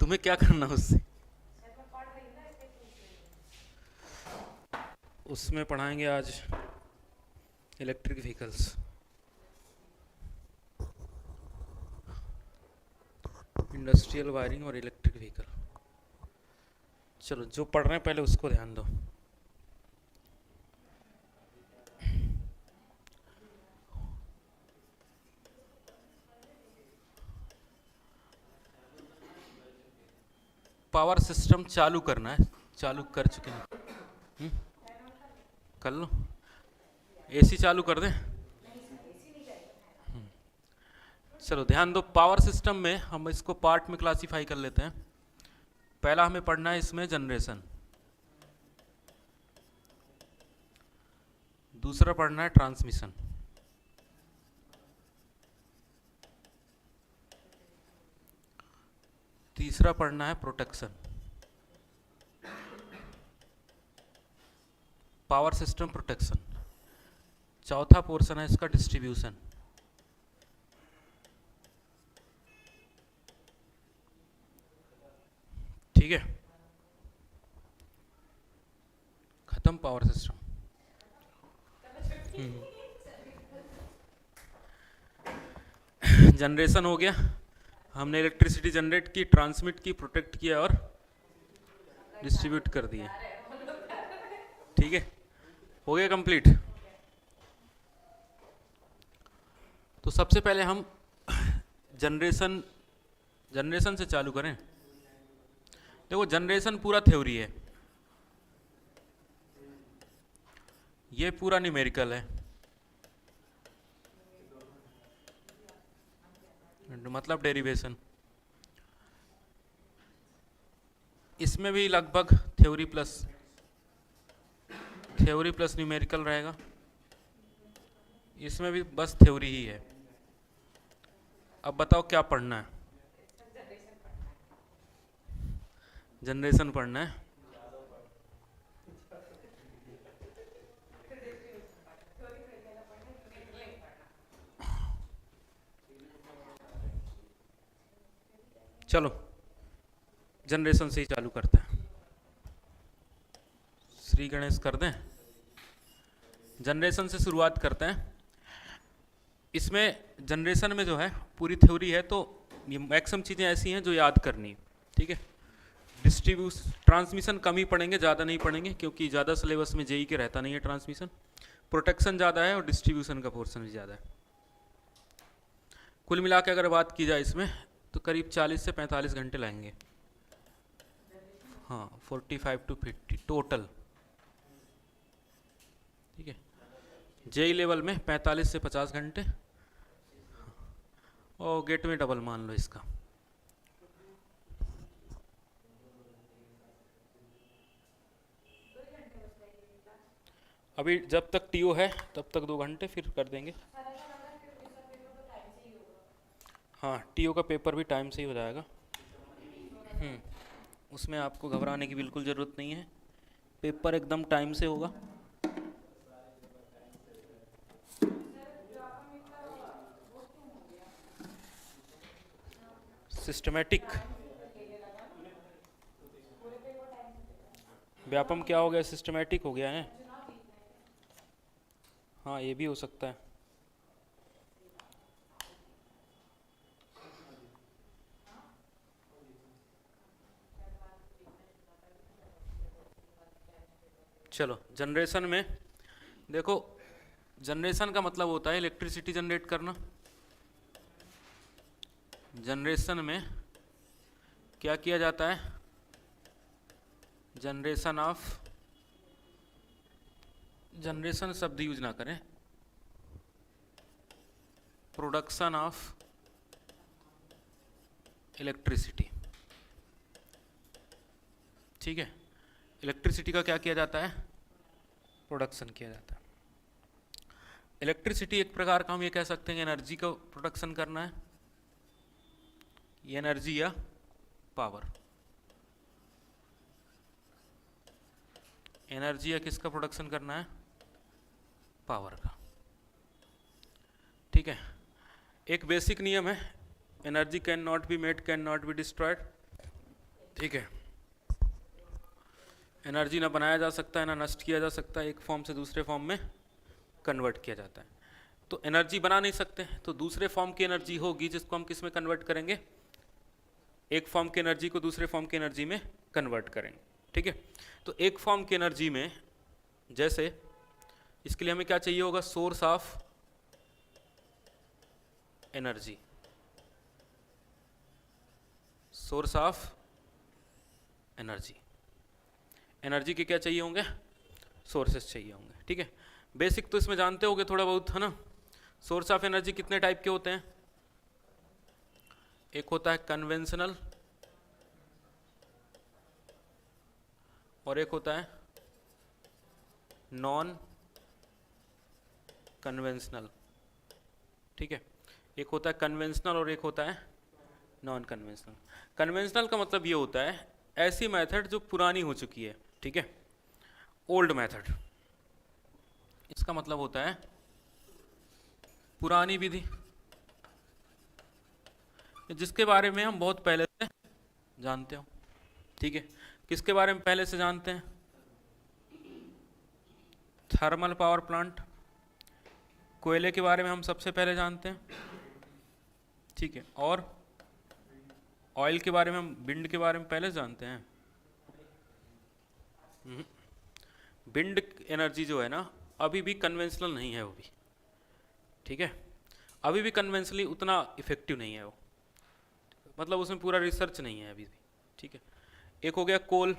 तुम्हें क्या करना उससे? उसमें पढ़ाएंगे आज इलेक्ट्रिक व्हीकल्स, इंडस्ट्रियल वायरिंग और इलेक्ट्रिक व्हीकल। चलो, जो पढ़ रहे हैं पहले उसको ध्यान दो। पावर सिस्टम चालू करना है, चालू कर चुके हैं। कर लो, एसी चालू कर दें। चलो ध्यान दो, पावर सिस्टम में हम इसको पार्ट में क्लासीफाई कर लेते हैं। पहला हमें पढ़ना है इसमें जनरेशन, दूसरा पढ़ना है ट्रांसमिशन, तीसरा पढ़ना है प्रोटेक्शन। Power system protection. चौथा पोर्शन है इसका डिस्ट्रीब्यूशन। ठीक है, खत्म पावर सिस्टम। जनरेशन हो गया, हमने इलेक्ट्रिसिटी जनरेट की, ट्रांसमिट की, प्रोटेक्ट किया और डिस्ट्रीब्यूट कर दिया। ठीक है, हो गया कंप्लीट। तो सबसे पहले हम जनरेशन से चालू करें। देखो, जनरेशन पूरा थ्योरी है, ये पूरा न्यूमेरिकल है, मतलब डेरिवेशन। इसमें भी लगभग थ्योरी प्लस न्यूमेरिकल रहेगा, इसमें भी बस थ्योरी ही है। अब बताओ क्या पढ़ना है? जनरेशन पढ़ना है। चलो जनरेशन से ही चालू करते हैं। श्री गणेश कर दें, जनरेशन से शुरुआत करते हैं। इसमें जनरेशन में जो है पूरी थ्योरी है, तो ये मैक्सिमम चीज़ें ऐसी हैं जो याद करनी। ठीक है, ट्रांसमिशन कम ही पढ़ेंगे, ज़्यादा नहीं पढ़ेंगे, क्योंकि ज़्यादा सिलेबस में जेई के रहता नहीं है ट्रांसमिशन। प्रोटेक्शन ज़्यादा है और डिस्ट्रीब्यूशन का पोर्शन भी ज़्यादा है। कुल मिला के अगर बात की जाए इसमें, तो करीब 40 से 45 घंटे लगेंगे। हाँ, 45 to 50 टोटल। ठीक है, जेई लेवल में 45 से 50 घंटे, और गेट में डबल मान लो इसका। अभी जब तक टीओ है तब तक 2 घंटे, फिर कर देंगे। हाँ, टीओ का पेपर भी टाइम से ही हो जाएगा। उसमें आपको घबराने की बिल्कुल ज़रूरत नहीं है, पेपर एकदम टाइम से होगा। सिस्टमेटिक व्यापम क्या हो गया? सिस्टमेटिक हो गया है। हाँ, ये भी हो सकता है। चलो, जनरेशन में देखो, जनरेशन का मतलब होता है इलेक्ट्रिसिटी जनरेट करना। जनरेशन में क्या किया जाता है? जनरेशन शब्द यूज ना करें, प्रोडक्शन ऑफ इलेक्ट्रिसिटी। ठीक है, इलेक्ट्रिसिटी का क्या किया जाता है? प्रोडक्शन किया जाता है। इलेक्ट्रिसिटी एक प्रकार का हम ये कह सकते हैं एनर्जी का प्रोडक्शन करना है, ये एनर्जी या पावर। एनर्जी या किसका प्रोडक्शन करना है? पावर का। ठीक है, एक बेसिक नियम है, energy can not be made, can not be destroyed. ठीक है। एनर्जी ना बनाया जा सकता है ना नष्ट किया जा सकता है, एक फॉर्म से दूसरे फॉर्म में कन्वर्ट किया जाता है। तो एनर्जी बना नहीं सकते, तो दूसरे फॉर्म की एनर्जी होगी जिसको हम किस में कन्वर्ट करेंगे, एक फॉर्म की एनर्जी को दूसरे फॉर्म की एनर्जी में कन्वर्ट करेंगे। ठीक है, तो एक फॉर्म की एनर्जी में, जैसे इसके लिए हमें क्या चाहिए होगा, source of energy, source of energy, energy के क्या चाहिए होंगे, सोर्सेस चाहिए होंगे। ठीक है, बेसिक तो इसमें जानते होगे थोड़ा बहुत, है ना। सोर्स ऑफ एनर्जी कितने टाइप के होते हैं, एक होता है कन्वेंशनल और एक होता है नॉन कन्वेंशनल। ठीक है, एक होता है कन्वेंशनल और एक होता है नॉन कन्वेंशनल। कन्वेंशनल का मतलब ये होता है ऐसी मेथड जो पुरानी हो चुकी है। ठीक है, ओल्ड मेथड, इसका मतलब होता है पुरानी विधि, जिसके बारे में हम बहुत पहले से जानते हो। ठीक है, किसके बारे में पहले से जानते हैं, थर्मल पावर प्लांट, कोयले के बारे में हम सबसे पहले जानते हैं। ठीक है, और ऑयल के बारे में हम, विंड के बारे में पहले जानते हैं। विंड एनर्जी जो है ना, अभी भी कन्वेंशनल नहीं है वो भी। ठीक है, अभी भी कन्वेंशनली उतना इफेक्टिव नहीं है वो, मतलब उसमें पूरा रिसर्च नहीं है अभी भी। ठीक है, एक हो गया coal,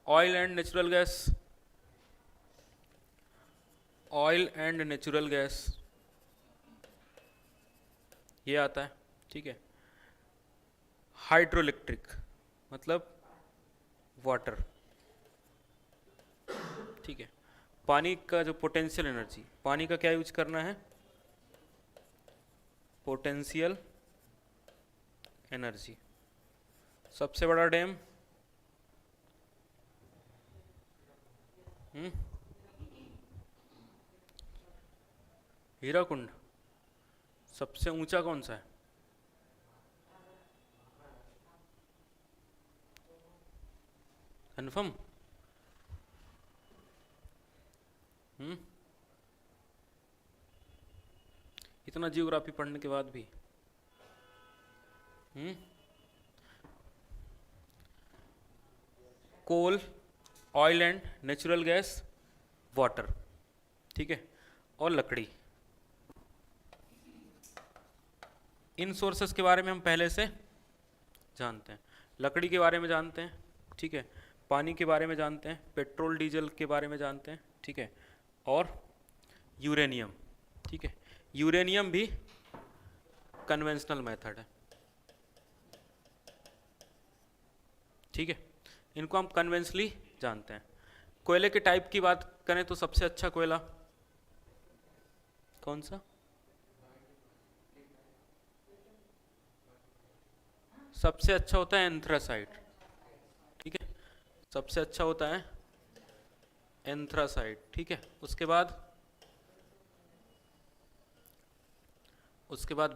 oil and natural gas, oil and natural gas ये आता है। ठीक है, हाइड्रोइलेक्ट्रिक मतलब वाटर। ठीक है, पानी का जो पोटेंशियल एनर्जी, पानी का क्या यूज करना है, पोटेंशियल एनर्जी। सबसे बड़ा डैम हीराकुंड। सबसे ऊंचा कौन सा है, कन्फर्म। इतना जियोग्राफी पढ़ने के बाद भी coal, oil and natural gas, water. ठीक है, और लकड़ी। इन सोर्सेस के बारे में हम पहले से जानते हैं, लकड़ी के बारे में जानते हैं। ठीक है, पानी के बारे में जानते हैं, पेट्रोल डीजल के बारे में जानते हैं। ठीक है, और यूरेनियम। ठीक है, यूरेनियम भी कन्वेंशनल मेथड है। ठीक है, इनको हम कन्वेंशनली जानते हैं। कोयले के टाइप की बात करें तो सबसे अच्छा कोयला कौन सा, सबसे अच्छा होता है एंथ्रासाइट। ठीक है, सबसे अच्छा होता है एंथ्रासाइट। ठीक है, उसके बाद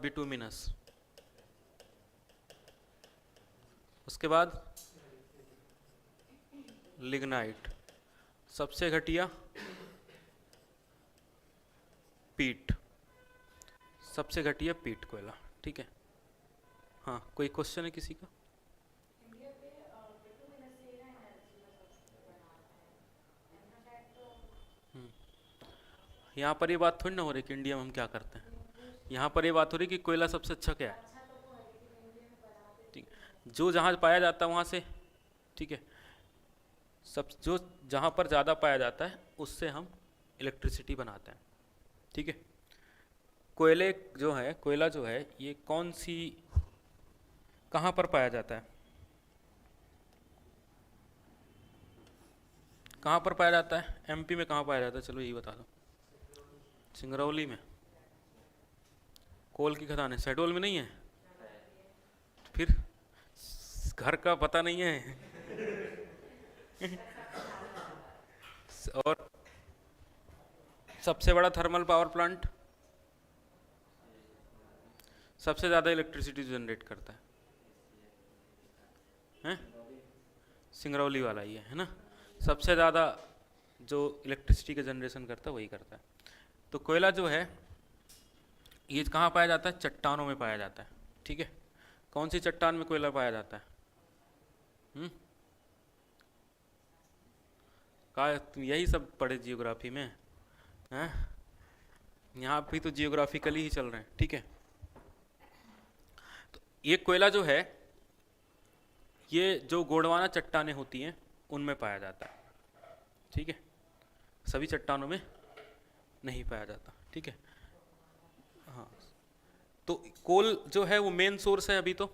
बिटुमिनस, उसके बाद लिग्नाइट, सबसे घटिया पीट, सबसे घटिया पीट कोयला। ठीक है, हाँ कोई क्वेश्चन है किसी का, यहाँ पर ये बात थोड़ी ना हो रही कि इंडिया में हम क्या करते हैं, यहाँ पर ये बात हो रही कि कोयला सबसे अच्छा क्या है। ठीक, जो जहाँ पाया जाता है वहाँ से, ठीक है, सब जो जहाँ पर ज़्यादा पाया जाता है उससे हम इलेक्ट्रिसिटी बनाते हैं। ठीक है, कोयले जो है, कोयला जो है ये कौन सी, कहाँ पर पाया जाता है, कहाँ पर पाया जाता है, एमपी में कहाँ पाया जाता है, चलो यही बता दो। सिंगरौली में कोल की खदान है, शहडोल में नहीं है, फिर घर का पता नहीं है और सबसे बड़ा थर्मल पावर प्लांट सबसे ज़्यादा इलेक्ट्रिसिटी जनरेट करता है, हैं? सिंगरौली वाला ही है ना। सबसे ज़्यादा जो इलेक्ट्रिसिटी का जनरेशन करता है वही करता है। तो कोयला जो है ये कहाँ पाया जाता है? चट्टानों में पाया जाता है। ठीक है, कौन सी चट्टान में कोयला पाया जाता है? का तुम यही सब पढ़े जियोग्राफी में हैं? यहाँ भी तो जियोग्राफिकली ही चल रहे हैं। ठीक है, तो ये कोयला जो है ये जो गोंडवाना चट्टानें होती हैं उनमें पाया जाता है। ठीक है, सभी चट्टानों में नहीं पाया जाता। ठीक है, हाँ। तो कोल जो है वो मेन सोर्स है अभी तो,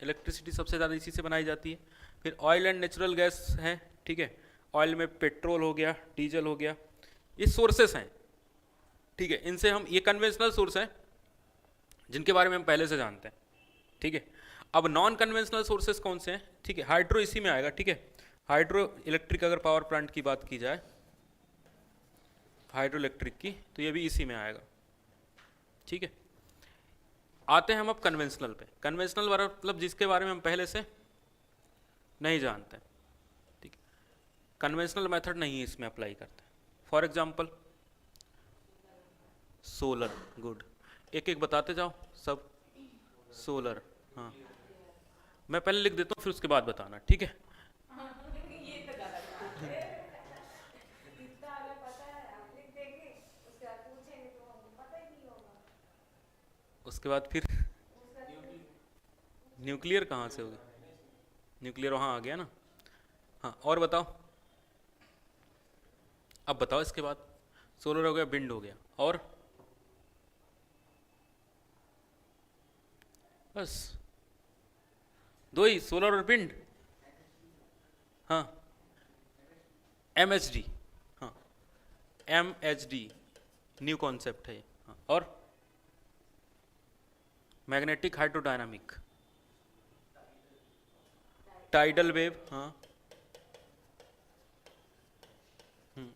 इलेक्ट्रिसिटी सबसे ज़्यादा इसी से बनाई जाती है। फिर ऑयल एंड नेचुरल गैस है। ठीक है, ऑयल में पेट्रोल हो गया, डीजल हो गया, ये सोर्सेस हैं। ठीक है, इनसे हम, ये कन्वेंशनल सोर्स हैं जिनके बारे में हम पहले से जानते हैं। ठीक है, अब नॉन कन्वेंशनल सोर्सेस कौन से हैं? ठीक है, हाइड्रो इसी में आएगा। ठीक है, हाइड्रो इलेक्ट्रिक अगर पावर प्लांट की बात की जाए, हाइड्रो इलेक्ट्रिक की, तो ये भी इसी में आएगा। ठीक है, आते हैं हम अब कन्वेंशनल पे। कन्वेंशनल मतलब जिसके बारे में हम पहले से नहीं जानते। ठीक है, कन्वेंशनल मेथड नहीं है इसमें अप्लाई करते। फॉर एग्जांपल सोलर, गुड, एक एक बताते जाओ सब। सोलर, हाँ, मैं पहले लिख देता हूँ फिर उसके बाद बताना। ठीक है, उसके बाद फिर न्यूक्लियर कहाँ से होगी? न्यूक्लियर वहाँ आ गया ना। हाँ, और बताओ, अब बताओ इसके बाद। सोलर हो गया, विंड हो गया, और बस दो ही, सोलर और विंड। हाँ, MHD, हाँ, MHD न्यू कॉन्सेप्ट है ये। हाँ, और मैग्नेटिक हाइड्रोडायनामिक, टाइडल वेव, हाँ,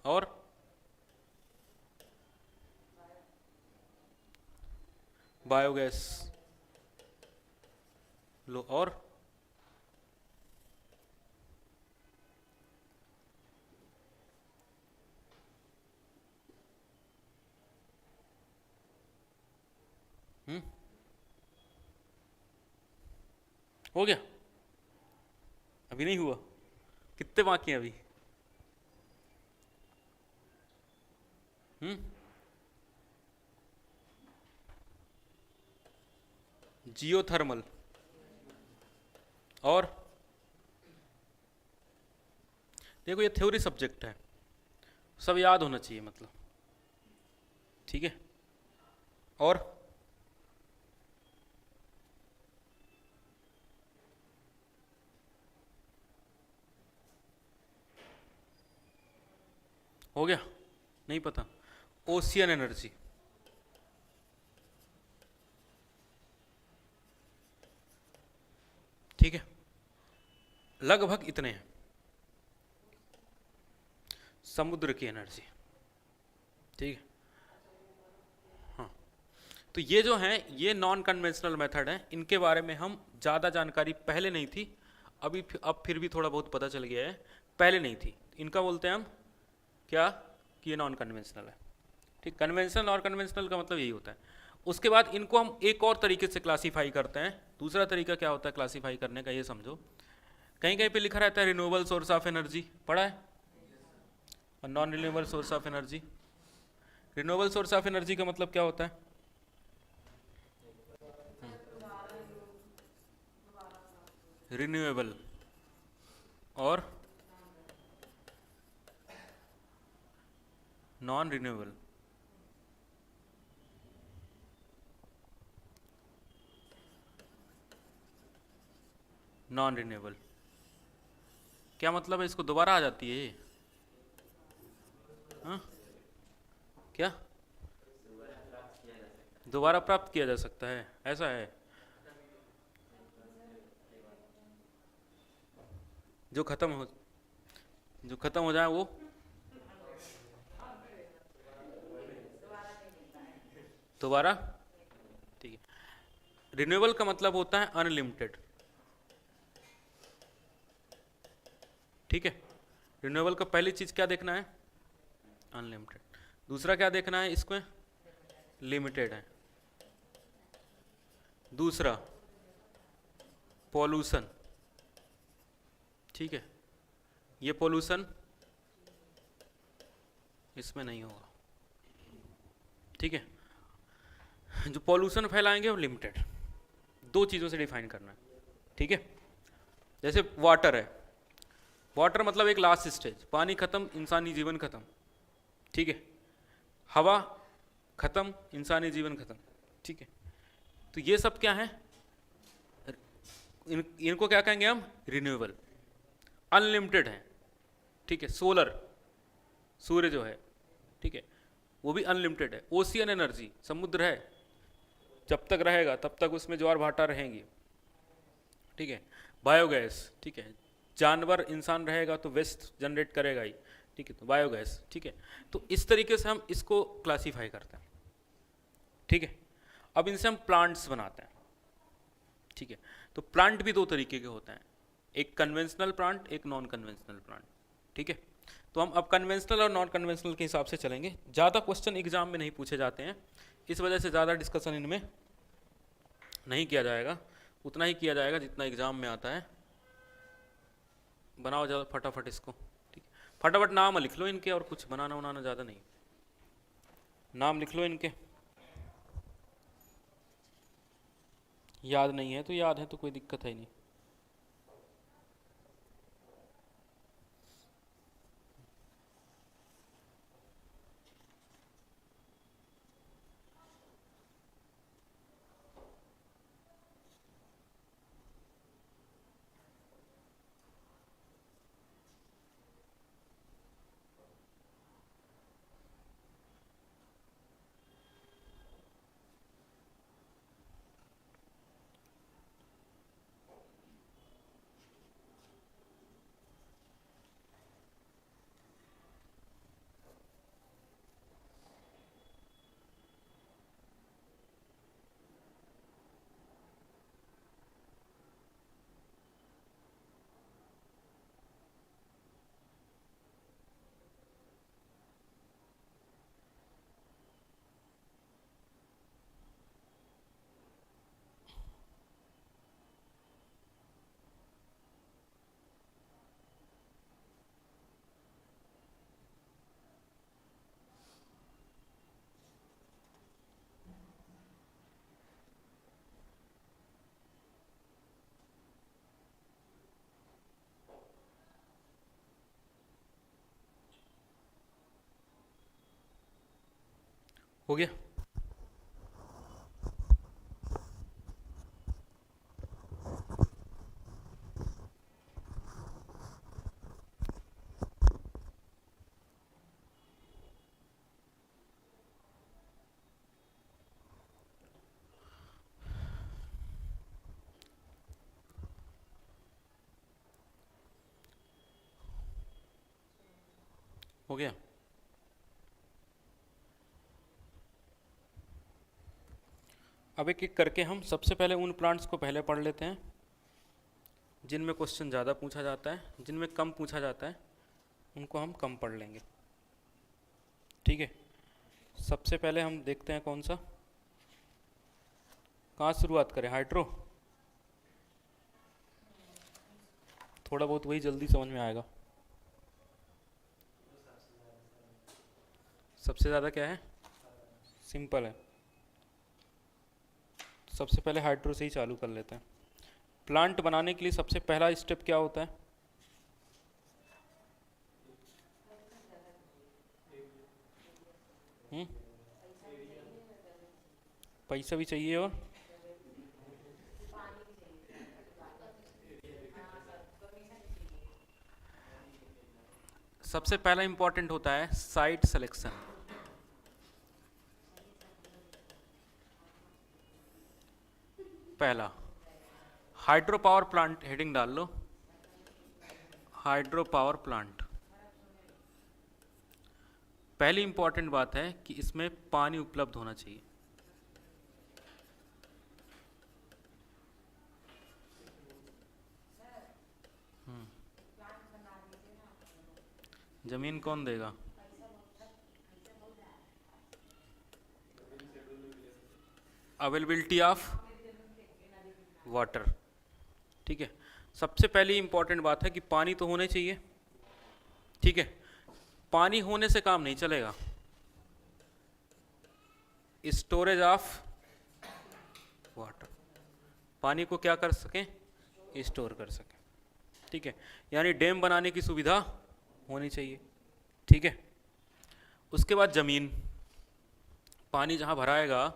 और बायोगैस लो, और हो गया? अभी नहीं हुआ? कितने बाकी हैं अभी? जियोथर्मल, और देखो ये थ्योरी सब्जेक्ट है, सब याद होना चाहिए मतलब। ठीक है, और हो गया? नहीं पता? ओशियन एनर्जी, ठीक है, लगभग इतने हैं। समुद्र की एनर्जी, ठीक है, हाँ। तो ये जो हैं ये नॉन कन्वेंशनल मेथड हैं, इनके बारे में हम ज़्यादा जानकारी पहले नहीं थी, अभी अब फिर भी थोड़ा बहुत पता चल गया है, पहले नहीं थी। इनका बोलते हैं हम क्या, कि ये नॉन कन्वेंशनल है। ठीक, कन्वेंशनल और कन्वेंशनल का मतलब यही होता है। उसके बाद इनको हम एक और तरीके से क्लासीफाई करते हैं। दूसरा तरीका क्या होता है क्लासीफाई करने का, ये समझो, कहीं कहीं पे लिखा रहता है रिन्यूएबल सोर्स ऑफ एनर्जी, पढ़ा है, और non renewable source of energy. Renewable source of energy का मतलब क्या होता है? रिन्यूएबल और नॉन रिन्यूएबल। नॉन रिन्यूएबल क्या मतलब है? इसको दोबारा आ जाती है ये? हाँ, क्या दोबारा प्राप्त किया जा सकता है, ऐसा है? जो खत्म हो जाए वो दोबारा, ठीक है। रिन्यूएबल का मतलब होता है अनलिमिटेड, ठीक है। रिन्यूएबल का पहली चीज़ क्या देखना है, अनलिमिटेड। दूसरा क्या देखना है, इसमें लिमिटेड है। दूसरा पॉल्यूशन, ठीक है, ये पॉल्यूशन इसमें नहीं होगा, ठीक है। जो पॉल्यूशन फैलाएंगे वो लिमिटेड, दो चीज़ों से डिफाइन करना है, ठीक है। जैसे वाटर है, वाटर मतलब एक लास्ट स्टेज, पानी खत्म इंसानी जीवन खत्म, ठीक है। हवा खत्म इंसानी जीवन खत्म, ठीक है। तो ये सब क्या है, इनको क्या कहेंगे हम, रिन्यूएबल, अनलिमिटेड है, ठीक है। सोलर, सूर्य जो है, ठीक है, वो भी अनलिमिटेड है। ओशियन एनर्जी, समुद्र है, जब तक रहेगा तब तक उसमें ज्वार भाटा रहेंगी, ठीक है। बायोगैस, ठीक है, जानवर इंसान रहेगा तो वेस्ट जनरेट करेगा ही, ठीक है, तो बायोगैस, ठीक है। तो इस तरीके से हम इसको क्लासीफाई करते हैं, ठीक है। अब इनसे हम प्लांट्स बनाते हैं, ठीक है। तो प्लांट भी दो तरीके के होते हैं, एक कन्वेंशनल प्लांट, एक नॉन कन्वेंशनल प्लांट, ठीक है। तो हम अब कन्वेंशनल और नॉन कन्वेंशनल के हिसाब से चलेंगे। ज़्यादा क्वेश्चन एग्जाम में नहीं पूछे जाते हैं, इस वजह से ज़्यादा डिस्कशन इनमें नहीं किया जाएगा, उतना ही किया जाएगा जितना एग्जाम में आता है। बनाओ ज़्यादा फटाफट इसको, ठीक है। फटाफट नाम लिख लो इनके, और कुछ बनाना उनाना ज़्यादा नहीं, नाम लिख लो इनके। याद नहीं है तो याद है तो कोई दिक्कत है नहीं। हो गया, हो गया। अब एक एक करके हम सबसे पहले उन प्लांट्स को पहले पढ़ लेते हैं जिनमें क्वेश्चन ज़्यादा पूछा जाता है, जिनमें कम पूछा जाता है उनको हम कम पढ़ लेंगे, ठीक है। सबसे पहले हम देखते हैं कौन सा, कहाँ शुरुआत करें, हाइड्रो, थोड़ा बहुत वही जल्दी समझ में आएगा। सबसे ज़्यादा क्या है, सिंपल है, सबसे पहले हाइड्रो से ही चालू कर लेते हैं। प्लांट बनाने के लिए सबसे पहला स्टेप क्या होता है, पैसा भी चाहिए और सबसे पहला इंपॉर्टेंट होता है साइट सिलेक्शन। पहला हाइड्रो पावर प्लांट, हेडिंग डाल लो, हाइड्रो पावर प्लांट। पहली इंपॉर्टेंट बात है कि इसमें पानी उपलब्ध होना चाहिए, जमीन कौन देगा? Availability of water. ठीक है, सबसे पहली इंपॉर्टेंट बात है कि पानी तो होने चाहिए। ठीक है, पानी होने से काम नहीं चलेगा। स्टोरेज ऑफ वाटर, पानी को क्या कर सकें? स्टोर कर सकें। ठीक है, यानी डैम बनाने की सुविधा होनी चाहिए। ठीक है, उसके बाद जमीन, पानी जहां भराएगा,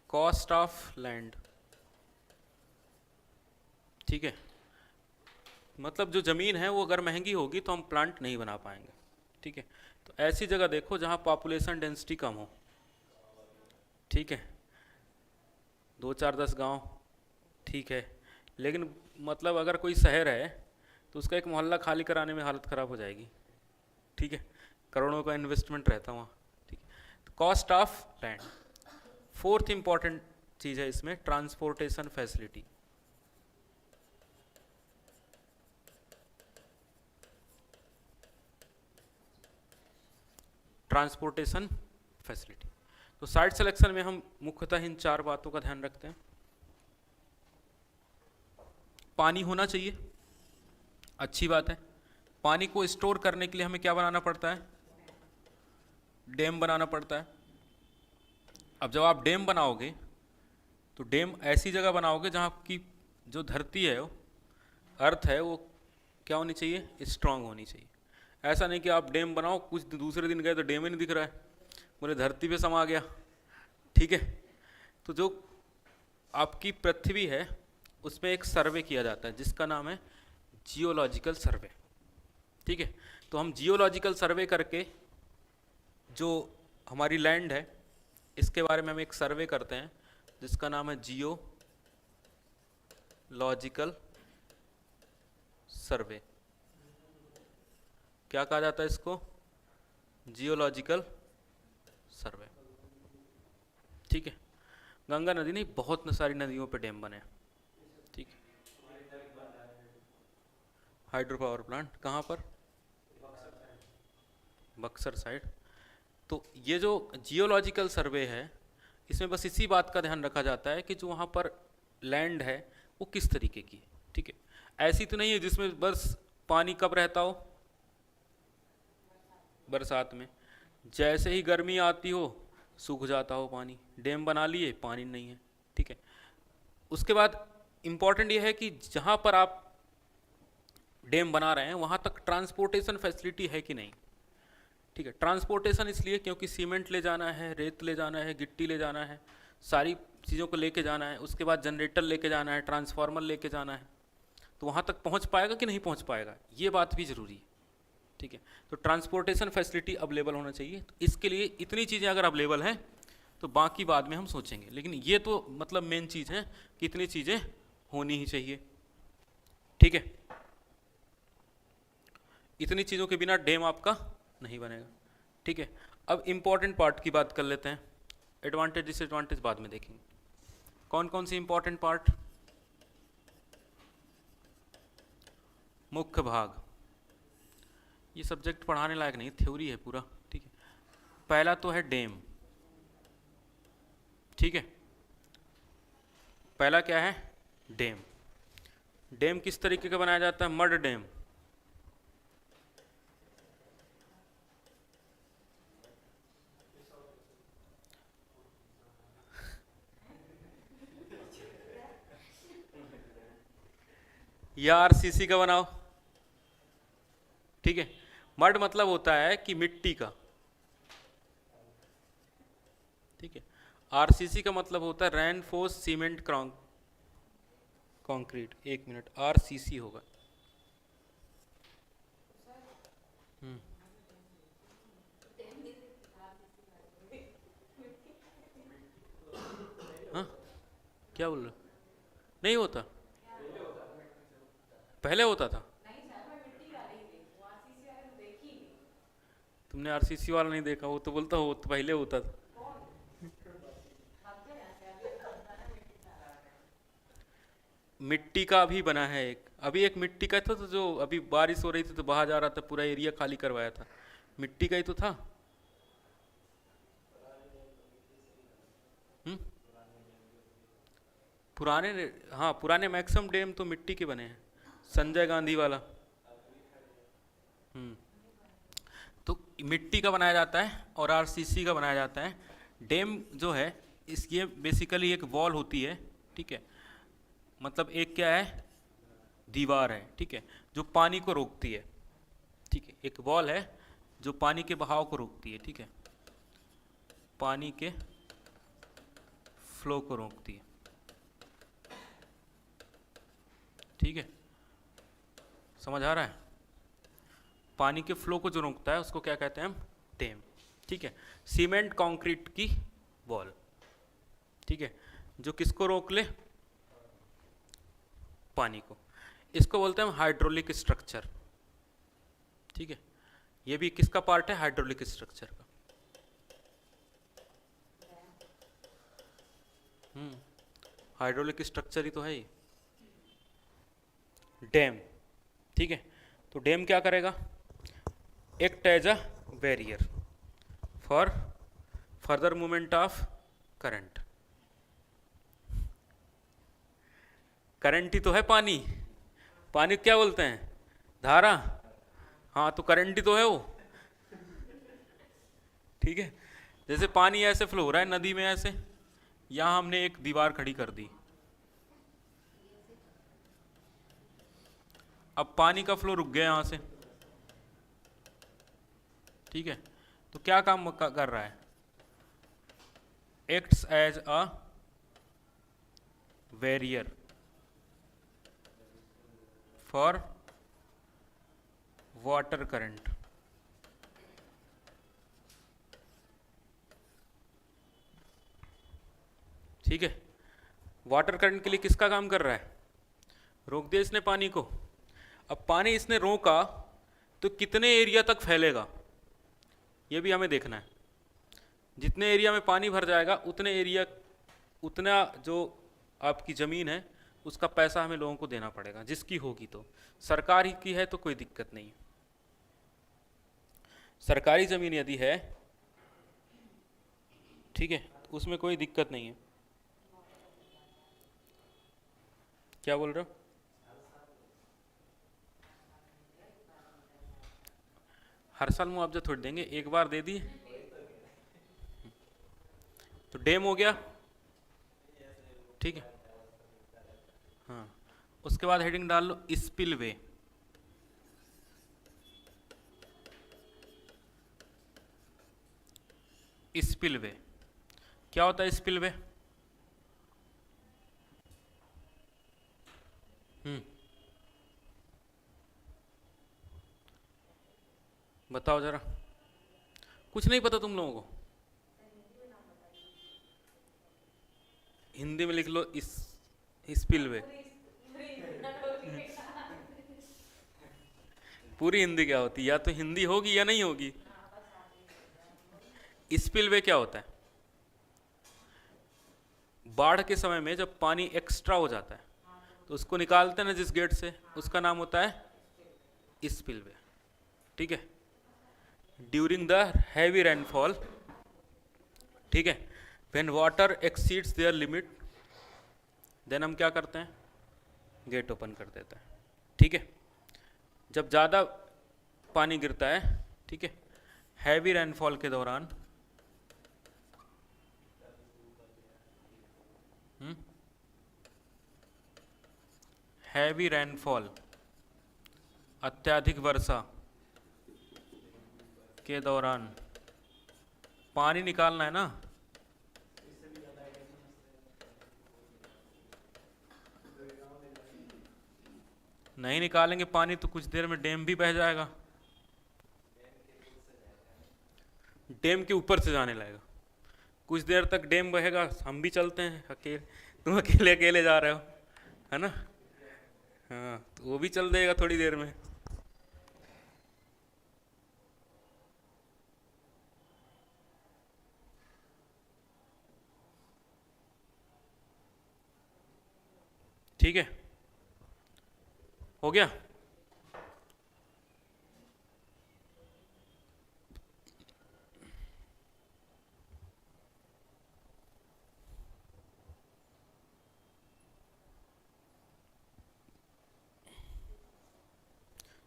कॉस्ट ऑफ लैंड। ठीक है, मतलब जो ज़मीन है वो अगर महंगी होगी तो हम प्लांट नहीं बना पाएंगे। ठीक है, तो ऐसी जगह देखो जहाँ पॉपुलेशन डेंसिटी कम हो। ठीक है, 2 4 10 गांव, ठीक है, लेकिन मतलब अगर कोई शहर है तो उसका एक मोहल्ला खाली कराने में हालत ख़राब हो जाएगी। ठीक है, करोड़ों का इन्वेस्टमेंट रहता वहाँ। ठीक है, तो cost of land. Fourth important चीज़ है इसमें ट्रांसपोर्टेशन फैसिलिटी। ट्रांसपोर्टेशन फैसिलिटी, तो साइट सिलेक्शन में हम मुख्यतः इन 4 बातों का ध्यान रखते हैं। पानी होना चाहिए, अच्छी बात है। पानी को स्टोर करने के लिए हमें क्या बनाना पड़ता है? डैम बनाना पड़ता है। अब जब आप डैम बनाओगे तो डैम ऐसी जगह बनाओगे जहाँ की जो धरती है, अर्थ है, वो क्या होनी चाहिए? स्ट्रांग होनी चाहिए। ऐसा नहीं कि आप डैम बनाओ, कुछ दूसरे दिन गए तो डैम ही नहीं दिख रहा है, बोले धरती पे समा गया। ठीक है, तो जो आपकी पृथ्वी है उसमें एक सर्वे किया जाता है जिसका नाम है जियोलॉजिकल सर्वे। ठीक है, तो हम जियोलॉजिकल सर्वे करके जो हमारी लैंड है इसके बारे में हम एक सर्वे करते हैं जिसका नाम है जियोलॉजिकल सर्वे। क्या कहा जाता है इसको? जियोलॉजिकल सर्वे। ठीक है, गंगा नदी नहीं, बहुत सारी नदियों पे डैम बने हैं। ठीक है, हाइड्रो पावर प्लांट कहाँ पर? बक्सर साइड। तो ये जो जियोलॉजिकल सर्वे है इसमें बस इसी बात का ध्यान रखा जाता है कि जो वहाँ पर लैंड है वो किस तरीके की है। ठीक है, ऐसी तो नहीं है जिसमें बस पानी कब रहता हो? बरसात में। जैसे ही गर्मी आती हो सूख जाता हो पानी, डैम बना लिए, पानी नहीं है। ठीक है, उसके बाद इम्पॉर्टेंट ये है कि जहाँ पर आप डैम बना रहे हैं वहाँ तक ट्रांसपोर्टेशन फैसिलिटी है कि नहीं। ठीक है, ट्रांसपोर्टेशन इसलिए क्योंकि सीमेंट ले जाना है, रेत ले जाना है, गिट्टी ले जाना है, सारी चीज़ों को लेके जाना है। उसके बाद जनरेटर लेके जाना है, ट्रांसफार्मर लेके जाना है, तो वहाँ तक पहुँच पाएगा कि नहीं पहुँच पाएगा, ये बात भी ज़रूरी है। ठीक है, तो ट्रांसपोर्टेशन फैसिलिटी अवेलेबल होना चाहिए। तो इसके लिए इतनी चीज़ें अगर अवेलेबल हैं तो बाकी बाद में हम सोचेंगे, लेकिन ये तो मतलब मेन चीज़ है कि इतनी चीज़ें होनी ही चाहिए। ठीक है, इतनी चीज़ों के बिना डैम आपका नहीं बनेगा। ठीक है, अब इम्पॉर्टेंट पार्ट की बात कर लेते हैं, एडवांटेज डिसएडवांटेज बाद में देखेंगे। कौन कौन सी इम्पॉर्टेंट पार्ट? मुख्य भाग, ये सब्जेक्ट पढ़ाने लायक नहीं, थ्योरी है पूरा। ठीक है, पहला तो है डैम। ठीक है, पहला क्या है? डैम। डैम किस तरीके का बनाया जाता है? Mud dam. या आरसीसी का बनाओ। ठीक है, मड मतलब होता है कि मिट्टी का। ठीक है, आरसीसी का मतलब होता है reinforce cement concrete. 1 minute, RCC होगा। हाँ, क्या बोल रहे हो? नहीं होता, पहले होता था। तुमने आरसीसी वाला नहीं देखा, वो तो बोलता हो तो पहले होता था। मिट्टी का भी बना है एक, अभी एक मिट्टी का था तो जो अभी बारिश हो रही थी तो बहा जा रहा था, पूरा एरिया खाली करवाया था, मिट्टी का ही तो था। हम्म। हाँ पुराने मैक्सिमम डैम तो मिट्टी के बने हैं, संजय गांधी वाला। हम्म। तो मिट्टी का बनाया जाता है और आरसीसी का बनाया जाता है। डैम जो है इसकी बेसिकली एक वॉल होती है, ठीक है, मतलब एक क्या है, दीवार है, ठीक है, जो पानी को रोकती है, ठीक है, एक वॉल है जो पानी के बहाव को रोकती है, ठीक है, पानी के फ्लो को रोकती है, ठीक है, समझ आ रहा है। पानी के फ्लो को जो रोकता है उसको क्या कहते हैं हम, डैम, ठीक है। सीमेंट कंक्रीट की वॉल, ठीक है, जो किसको रोक ले, पानी को, इसको बोलते हैं हम हाइड्रोलिक स्ट्रक्चर, ठीक है। ये भी किसका पार्ट है, हाइड्रोलिक स्ट्रक्चर का। हाइड्रोलिक स्ट्रक्चर ही तो है ये डैम, ठीक है। तो डैम क्या करेगा, act as a barrier for further movement of current. Current ही तो है पानी, पानी क्या बोलते हैं, धारा, हाँ तो करंट ही तो है वो, ठीक है। जैसे पानी ऐसे फ्लो हो रहा है नदी में ऐसे, यहाँ हमने एक दीवार खड़ी कर दी, अब पानी का फ्लो रुक गया यहाँ से, ठीक है। तो क्या काम कर रहा है, acts as a barrier for water current, ठीक है। वाटर करंट के लिए किसका काम कर रहा है, रोक दिया इसने पानी को। अब पानी इसने रोका तो कितने एरिया तक फैलेगा ये भी हमें देखना है। जितने एरिया में पानी भर जाएगा उतने एरिया, उतना जो आपकी ज़मीन है उसका पैसा हमें लोगों को देना पड़ेगा, जिसकी होगी। तो सरकार ही की है तो कोई दिक्कत नहीं, सरकारी ज़मीन यदि है, ठीक है, उसमें कोई दिक्कत नहीं है। क्या बोल रहे हो, हर साल मुआवजा थोड़ी देंगे, एक बार दे दिए तो डैम हो गया, ठीक है। हाँ, उसके बाद हेडिंग डाल लो स्पिलवे। स्पिलवे क्या होता है, स्पिलवे, बताओ जरा, कुछ नहीं पता तुम लोगों को, हिंदी में लिख लो इस स्पिलवे। पूरी हिंदी क्या होती है, या तो हिंदी होगी या नहीं होगी। स्पिलवे क्या होता है, बाढ़ के समय में जब पानी एक्स्ट्रा हो जाता है तो उसको निकालते हैं ना जिस गेट से, उसका नाम होता है स्पिलवे, ठीक है। ड्यूरिंग द हैवी रेनफॉल, ठीक है, when water exceeds their limit, then हम क्या करते हैं, गेट ओपन कर देते हैं, ठीक है। जब ज़्यादा पानी गिरता है, ठीक है, हैवी रेनफॉल के दौरान, हैवी रेनफॉल, अत्यधिक वर्षा के दौरान पानी निकालना है ना, नहीं निकालेंगे पानी तो कुछ देर में डैम भी बह जाएगा, डैम के ऊपर से जाने लगेगा, कुछ देर तक डैम बहेगा, हम भी चलते हैं अकेले, तुम अकेले अकेले जा रहे हो, है ना, हाँ तो वो भी चल देगा थोड़ी देर में। ठीक है, हो गया?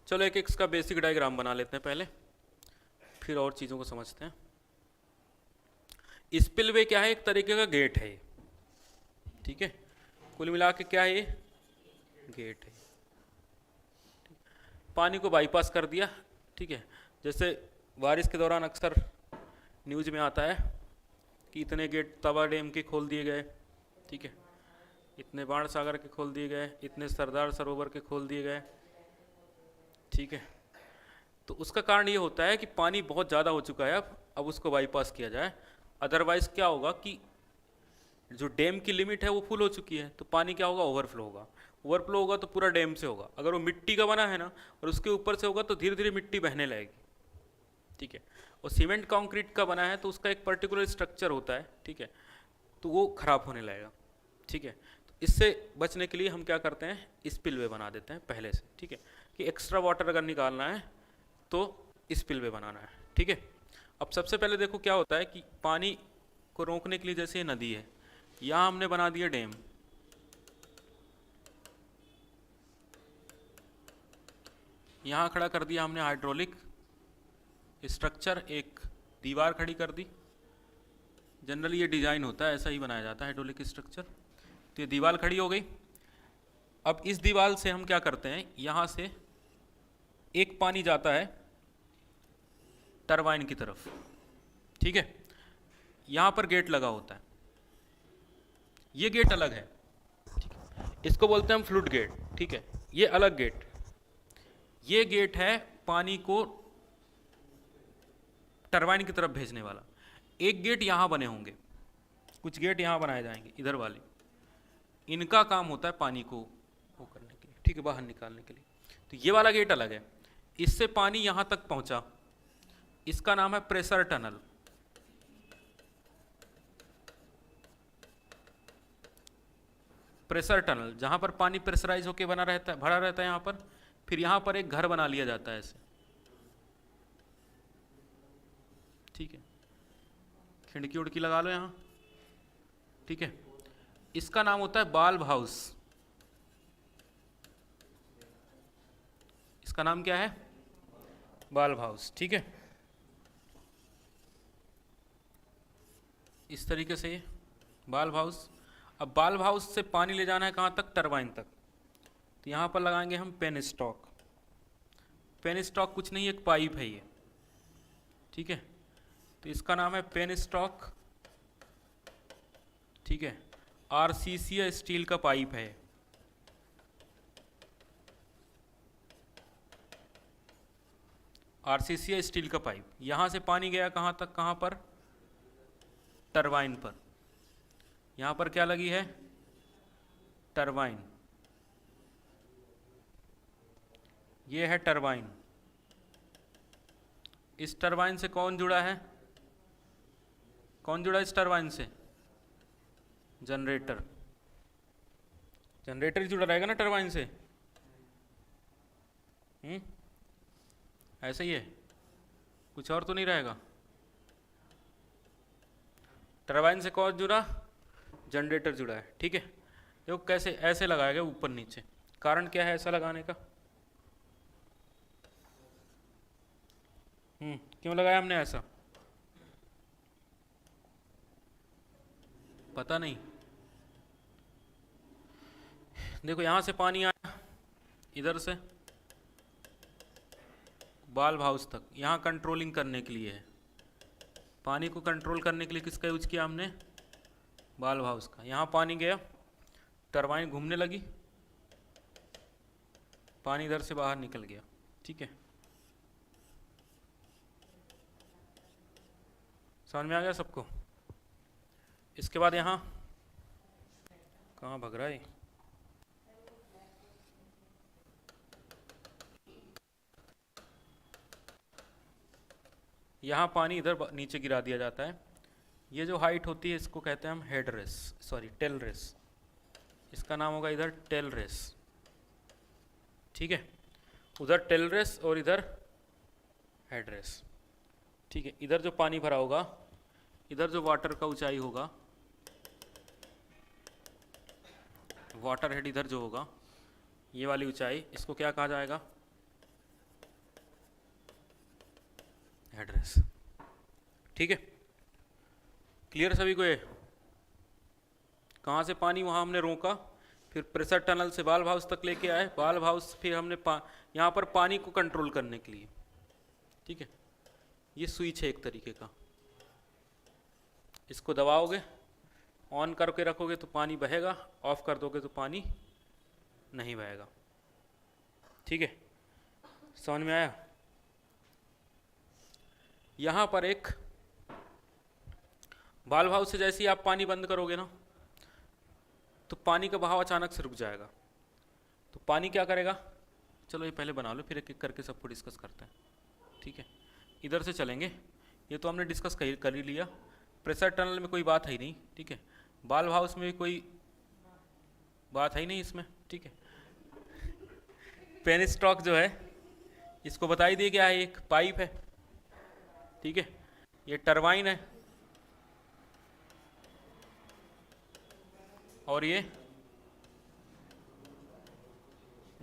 चलो एक इसका बेसिक डायग्राम बना लेते हैं पहले, फिर और चीज़ों को समझते हैं। स्पिलवे क्या है? एक तरीके का गेट है ये, ठीक है। कुल मिला के क्या है ये? गेट है। पानी को बाईपास कर दिया, ठीक है। जैसे बारिश के दौरान अक्सर न्यूज में आता है कि इतने गेट तवा डैम के खोल दिए गए, ठीक है, इतने बाण सागर के खोल दिए गए, इतने सरदार सरोवर के खोल दिए गए, ठीक है। तो उसका कारण ये होता है कि पानी बहुत ज़्यादा हो चुका है, अब उसको बाईपास किया जाए। अदरवाइज क्या होगा कि जो डैम की लिमिट है वो फुल हो चुकी है, तो पानी क्या होगा? ओवरफ्लो होगा। ओवरफ्लो होगा तो पूरा डैम से होगा। अगर वो मिट्टी का बना है ना और उसके ऊपर से होगा तो धीरे धीरे मिट्टी बहने लगेगी, ठीक है। और सीमेंट कंक्रीट का बना है तो उसका एक पर्टिकुलर स्ट्रक्चर होता है, ठीक है, तो वो खराब होने लगेगा, ठीक है। तो इससे बचने के लिए हम क्या करते हैं? स्पिलवे बना देते हैं पहले से, ठीक है, कि एक्स्ट्रा वाटर अगर निकालना है तो स्पिलवे बनाना है, ठीक है। अब सबसे पहले देखो क्या होता है कि पानी को रोकने के लिए, जैसे ये नदी है, यहाँ हमने बना दिया डैम, यहाँ खड़ा कर दिया हमने हाइड्रोलिक स्ट्रक्चर, एक दीवार खड़ी कर दी। जनरली ये डिजाइन होता है, ऐसा ही बनाया जाता है हाइड्रोलिक स्ट्रक्चर। तो ये दीवार खड़ी हो गई। अब इस दीवार से हम क्या करते हैं? यहाँ से एक पानी जाता है टरबाइन की तरफ, ठीक है। यहाँ पर गेट लगा होता है, ये गेट अलग है, ठीक है? इसको बोलते हैं हम फ्लूड गेट, ठीक है। ये अलग गेट, ये गेट है पानी को टरबाइन की तरफ भेजने वाला। एक गेट यहाँ बने होंगे, कुछ गेट यहाँ बनाए जाएंगे, इधर वाले, इनका काम होता है पानी को वो करने के लिए, ठीक है, बाहर निकालने के लिए। तो ये वाला गेट अलग है, इससे पानी यहाँ तक पहुँचा, इसका नाम है प्रेशर टनल। प्रेशर टनल, जहाँ पर पानी प्रेशराइज होकर बना रहता है, भरा रहता है यहाँ पर, फिर यहाँ पर एक घर बना लिया जाता है ऐसे, ठीक है, खिड़की उड़की लगा लो यहाँ, ठीक है। इसका नाम होता है बाल्ब हाउस। इसका नाम क्या है? बाल्ब हाउस, ठीक है। इस तरीके से ये बाल्ब हाउस। अब बाल्ब हाउस से पानी ले जाना है कहाँ तक? टरबाइन तक। तो यहाँ पर लगाएंगे हम पेन स्टॉक। पेन स्टॉक कुछ नहीं, एक पाइप है ये, ठीक है। तो इसका नाम है पेन स्टॉक, ठीक है। आरसीसी स्टील का पाइप है, आरसीसी स्टील का पाइप। यहाँ से पानी गया कहाँ तक? कहाँ पर? टरबाइन पर। यहाँ पर क्या लगी है? टरबाइन। ये है टरबाइन। इस टरबाइन से कौन जुड़ा है? कौन जुड़ा इस टरबाइन से? जनरेटर। जनरेटर ही जुड़ा रहेगा ना टरबाइन से, ऐसे ही है, कुछ और तो नहीं रहेगा। टरबाइन से कौन जुड़ा? जनरेटर जुड़ा है, ठीक है। देखो कैसे ऐसे लगाया गया ऊपर नीचे, कारण क्या है ऐसा लगाने का? क्यों लगाया हमने ऐसा? पता नहीं। देखो यहाँ से पानी आया इधर से बाल्ब हाउस तक, यहाँ कंट्रोलिंग करने के लिए है। पानी को कंट्रोल करने के लिए किसका यूज किया हमने? बाल्ब हाउस का। यहाँ पानी गया, टरबाइन घूमने लगी, पानी इधर से बाहर निकल गया, ठीक है। समझ में आ गया सबको? इसके बाद यहाँ कहाँ भग रहा है? यहाँ पानी इधर नीचे गिरा दिया जाता है। ये जो हाइट होती है इसको कहते हैं हम head race, sorry tail race. इसका नाम होगा इधर टेल रेस, ठीक है, उधर टेल रेस और इधर हेड रेस। ठीक है, इधर जो पानी भरा होगा, इधर जो वाटर का ऊंचाई होगा, वाटर हेड इधर जो होगा, ये वाली ऊंचाई, इसको क्या कहा जाएगा? Head race. ठीक है, क्लियर सभी को? ये कहाँ से पानी वहाँ हमने रोका, फिर प्रेशर टनल से वाल्व हाउस तक लेके आए, वाल्व हाउस फिर हमने यहाँ पर पानी को कंट्रोल करने के लिए। ठीक है, ये स्विच है एक तरीके का, इसको दबाओगे, ऑन करके रखोगे तो पानी बहेगा, ऑफ कर दोगे तो पानी नहीं बहेगा। ठीक है, समझ में आया? यहाँ पर एक वाल्व हाउस से जैसे ही आप पानी बंद करोगे ना, तो पानी का बहाव अचानक से रुक जाएगा। तो पानी क्या करेगा? चलो ये पहले बना लो, फिर एक एक करके सबको डिस्कस करते हैं। ठीक है, इधर से चलेंगे, ये तो हमने डिस्कस कर ही लिया। प्रेशर टनल में कोई बात है ही नहीं। ठीक है, वाल्व हाउस में भी कोई बात है ही नहीं इसमें। ठीक है, पेन स्टॉक जो है, इसको बता ही दिए क्या है, एक पाइप है। ठीक है, ये टरबाइन है, और ये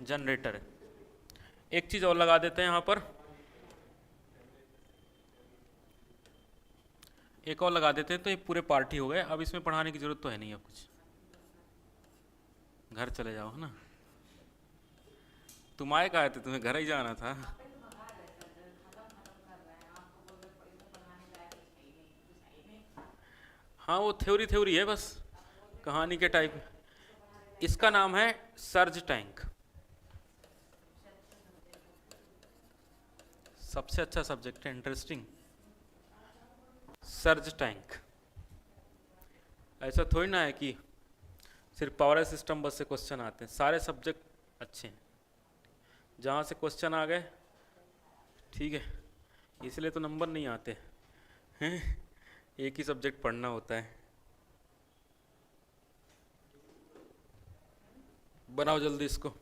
जनरेटर है। एक चीज़ और लगा देते हैं यहाँ पर, एक और लगा देते हैं, तो ये पूरे पार्ट ही हो गए। अब इसमें पढ़ाने की जरूरत तो है नहीं, अब कुछ घर चले जाओ, है ना। तुम आए कहा थे, तुम्हें घर ही जाना था। हाँ, वो थ्योरी थ्योरी है बस, कहानी के टाइप। इसका नाम है सर्ज टैंक। सबसे अच्छा सब्जेक्ट है, इंटरेस्टिंग। Surge tank. ऐसा थोड़ी ना है कि सिर्फ पावर सिस्टम बस से क्वेश्चन आते हैं, सारे सब्जेक्ट अच्छे हैं, जहाँ से क्वेश्चन आ गए। ठीक है, इसलिए तो नंबर नहीं आते हैं, एक ही सब्जेक्ट पढ़ना होता है। बनाओ जल्दी इसको।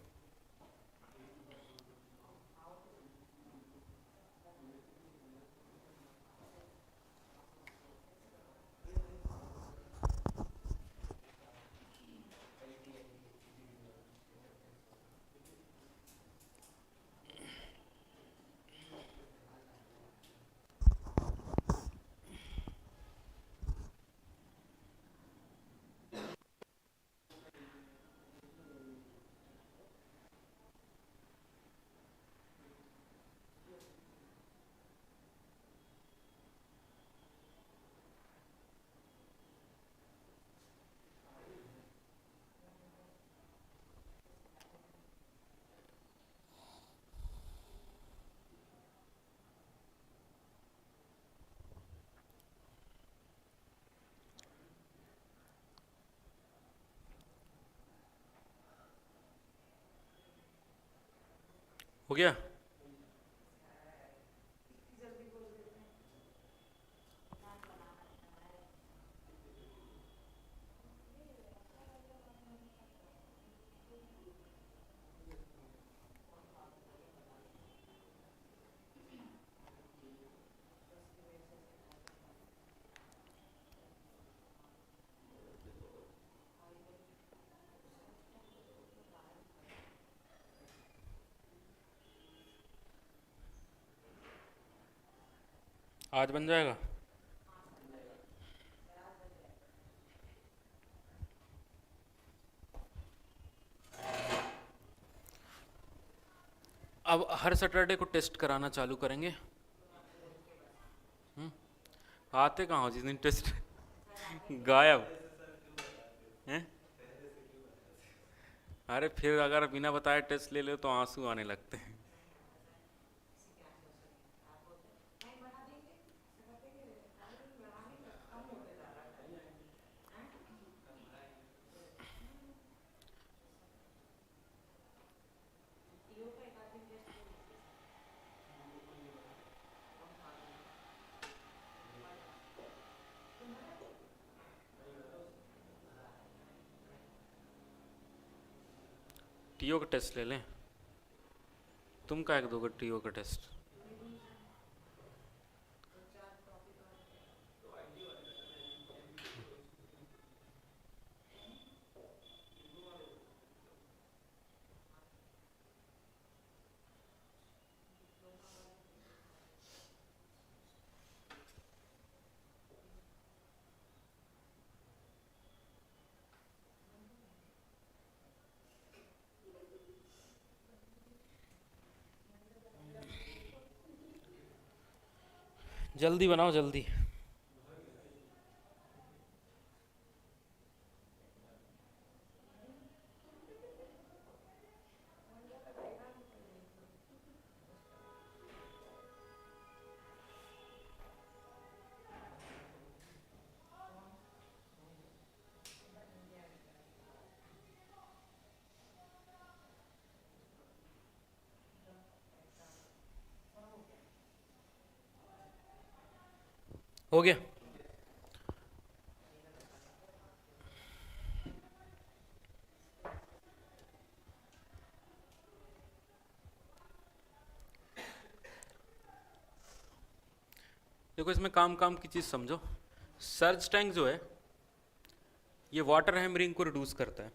हो गया? आज बन जाएगा? अब हर सैटरडे को टेस्ट कराना चालू करेंगे। आते कहाँ हो जिस दिन टेस्ट गायब हैं? अरे फिर अगर बिना बताए टेस्ट ले लो तो आंसू आने लगते हैं। टीओ का टेस्ट ले लें। तुम क्या दोगे टीओ का टेस्ट? जल्दी बनाओ जल्दी। हो गया? देखो इसमें काम काम की चीज समझो। सर्ज टैंक जो है ये वाटर हैमरिंग को रिड्यूस करता है।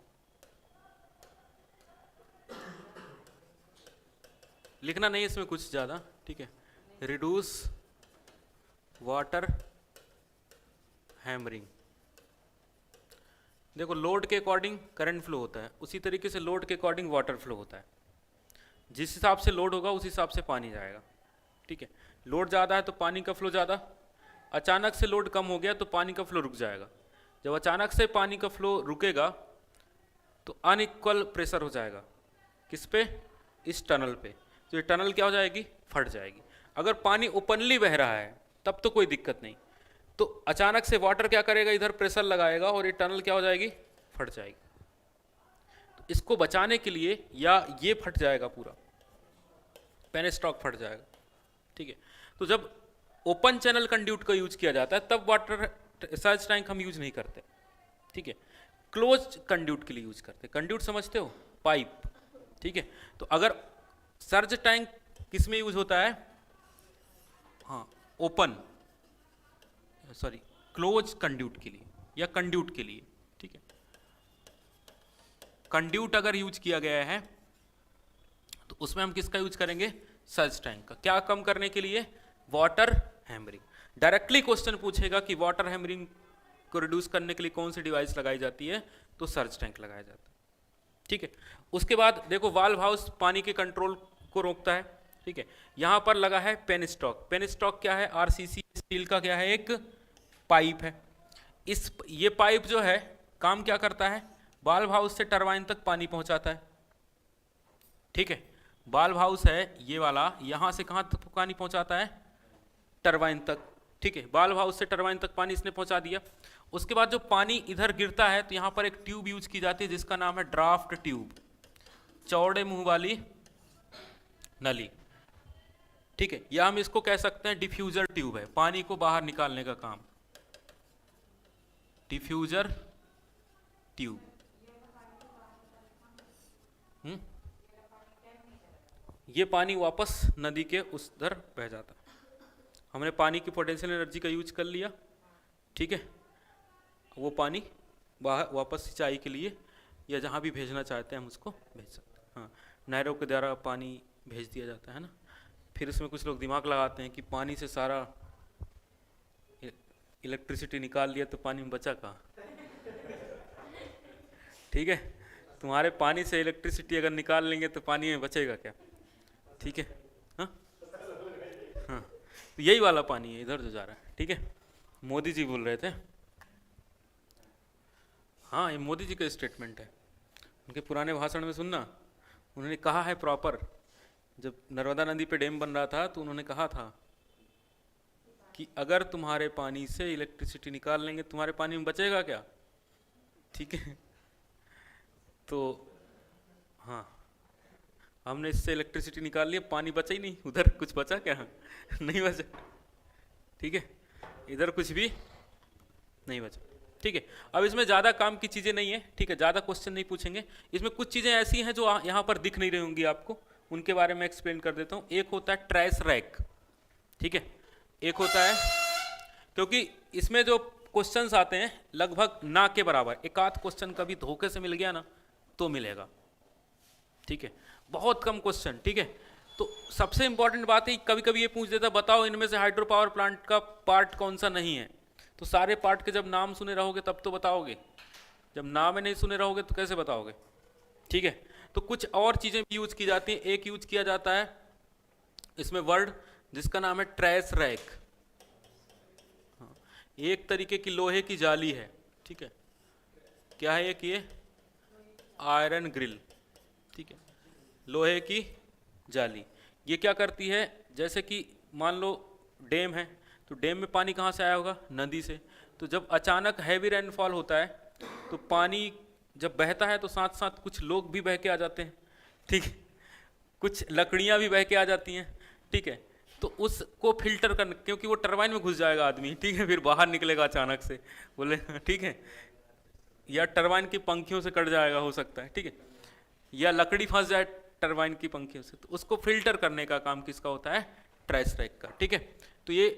लिखना नहीं है इसमें कुछ ज्यादा, ठीक है। Reduce water hammering. देखो लोड के अकॉर्डिंग करंट फ्लो होता है, उसी तरीके से लोड के अकॉर्डिंग वाटर फ्लो होता है। जिस हिसाब से लोड होगा उस हिसाब से पानी जाएगा, ठीक है। लोड ज़्यादा है तो पानी का फ्लो ज़्यादा, अचानक से लोड कम हो गया तो पानी का फ्लो रुक जाएगा। जब अचानक से पानी का फ्लो रुकेगा तो अनइक्वल प्रेशर हो जाएगा। किस पे? इस टनल पे। तो ये टनल क्या हो जाएगी? फट जाएगी। अगर पानी ओपनली बह रहा है तब तो कोई दिक्कत नहीं, तो अचानक से वाटर क्या करेगा? इधर प्रेशर लगाएगा और ये टनल क्या हो जाएगी? फट जाएगी। तो इसको बचाने के लिए, या ये फट जाएगा पूरा, पेनिस्टॉक फट जाएगा, ठीक है। तो जब ओपन चैनल कंड्यूट का यूज किया जाता है तब वाटर सर्ज टैंक हम यूज नहीं करते, ठीक है। क्लोज कंड्यूट के लिए यूज करते। कंड्यूट समझते हो? पाइप, ठीक है। तो अगर सर्ज टैंक किस में यूज होता है? हाँ, ओपन सॉरी क्लोज कंड्यूट के लिए या कंड्यूट के लिए, ठीक है। कंड्यूट अगर यूज किया गया है तो उसमें हम किसका यूज करेंगे? सर्ज टैंक का। क्या कम करने के लिए? Water hammering. डायरेक्टली क्वेश्चन पूछेगा कि वाटर हैमरिंग को रिड्यूस करने के लिए कौन सी डिवाइस लगाई जाती है, तो सर्ज टैंक लगाया जाता है, ठीक है। उसके बाद देखो वाल्व हाउस पानी के कंट्रोल को रोकता है, ठीक है। यहां पर लगा है पेनिस्टॉक। पेनिस्टॉक क्या है? आरसीसी स्टील का क्या है? एक पाइप है। ये पाइप जो है काम क्या करता है? वाल्व हाउस से टरबाइन तक पानी पहुंचाता है, ठीक है। वाल्व हाउस है ये वाला, यहां से कहां तक पानी पहुंचाता है? टरबाइन तक, ठीक है। वाल्व हाउस से टरबाइन तक पानी इसने पहुंचा दिया। उसके बाद जो पानी इधर गिरता है तो यहां पर एक ट्यूब यूज की जाती है जिसका नाम है ड्राफ्ट ट्यूब, चौड़े मुंह वाली नली, ठीक है। या हम इसको कह सकते हैं डिफ्यूजर ट्यूब है, पानी को बाहर निकालने का काम, डिफ्यूजर ट्यूब। ये पानी वापस नदी के उस दर बह जाता है। हमने पानी की पोटेंशियल एनर्जी का यूज कर लिया, ठीक है। वो पानी बाहर वापस सिंचाई के लिए या जहाँ भी भेजना चाहते हैं हम उसको भेज सकते हैं। हाँ, नहरों के द्वारा पानी भेज दिया जाता है ना। फिर इसमें कुछ लोग दिमाग लगाते हैं कि पानी से सारा इलेक्ट्रिसिटी निकाल लिया तो पानी में बचा कहाँ, ठीक है। तुम्हारे पानी से इलेक्ट्रिसिटी अगर निकाल लेंगे तो पानी में बचेगा क्या, ठीक है। हाँ हाँ, तो यही वाला पानी है इधर जो जा रहा है, ठीक है। मोदी जी बोल रहे थे, हाँ ये मोदी जी का स्टेटमेंट है, उनके पुराने भाषण में सुनना। उन्होंने कहा है प्रॉपर, जब नर्मदा नदी पे डैम बन रहा था तो उन्होंने कहा था कि अगर तुम्हारे पानी से इलेक्ट्रिसिटी निकाल लेंगे तुम्हारे पानी में बचेगा क्या, ठीक है। तो हाँ, हमने इससे इलेक्ट्रिसिटी निकाल लिया, पानी बचा ही नहीं, उधर कुछ बचा क्या? नहीं बचा, ठीक है। इधर कुछ भी नहीं बचा, ठीक है। अब इसमें ज़्यादा काम की चीज़ें नहीं है, ठीक है, ज़्यादा क्वेश्चन नहीं पूछेंगे। इसमें कुछ चीज़ें ऐसी हैं जो यहाँ पर दिख नहीं रही होंगी आपको, उनके बारे में एक्सप्लेन कर देता हूँ। एक होता है ट्रेस रैक, ठीक है, एक होता है, क्योंकि इसमें जो क्वेश्चंस आते हैं लगभग ना के बराबर, एक आध क्वेश्चन कभी धोखे से मिल गया ना तो मिलेगा, ठीक है, बहुत कम क्वेश्चन, ठीक है। तो सबसे इंपॉर्टेंट बात है, कभी कभी ये पूछ देता बताओ इनमें से हाइड्रो पावर प्लांट का पार्ट कौन सा नहीं है, तो सारे पार्ट के जब नाम सुने रहोगे तब तो बताओगे, जब नाम नहीं सुने रहोगे तो कैसे बताओगे, ठीक है। तो कुछ और चीज़ें भी यूज की जाती हैं। एक यूज किया जाता है इसमें वर्ड जिसका नाम है ट्रेस रैक, एक तरीके की लोहे की जाली है, ठीक है, क्या है एक ये आयरन ग्रिल, ठीक है, लोहे की जाली। ये क्या करती है, जैसे कि मान लो डैम है, तो डैम में पानी कहाँ से आया होगा, नदी से। तो जब अचानक हैवी रेनफॉल होता है तो पानी जब बहता है तो साथ साथ कुछ लोग भी बह के आ जाते हैं, ठीक है, कुछ लकड़ियाँ भी बह के आ जाती हैं, ठीक है। तो उसको फिल्टर कर, क्योंकि वो टरबाइन में घुस जाएगा आदमी, ठीक है, फिर बाहर निकलेगा अचानक से, बोले ठीक है, या टरबाइन की पंखियों से कट जाएगा हो सकता है, ठीक है, या लकड़ी फंस जाए टरबाइन की पंखियों से, तो उसको फिल्टर करने का काम किसका होता है, ट्रेस रैक का, ठीक है। तो ये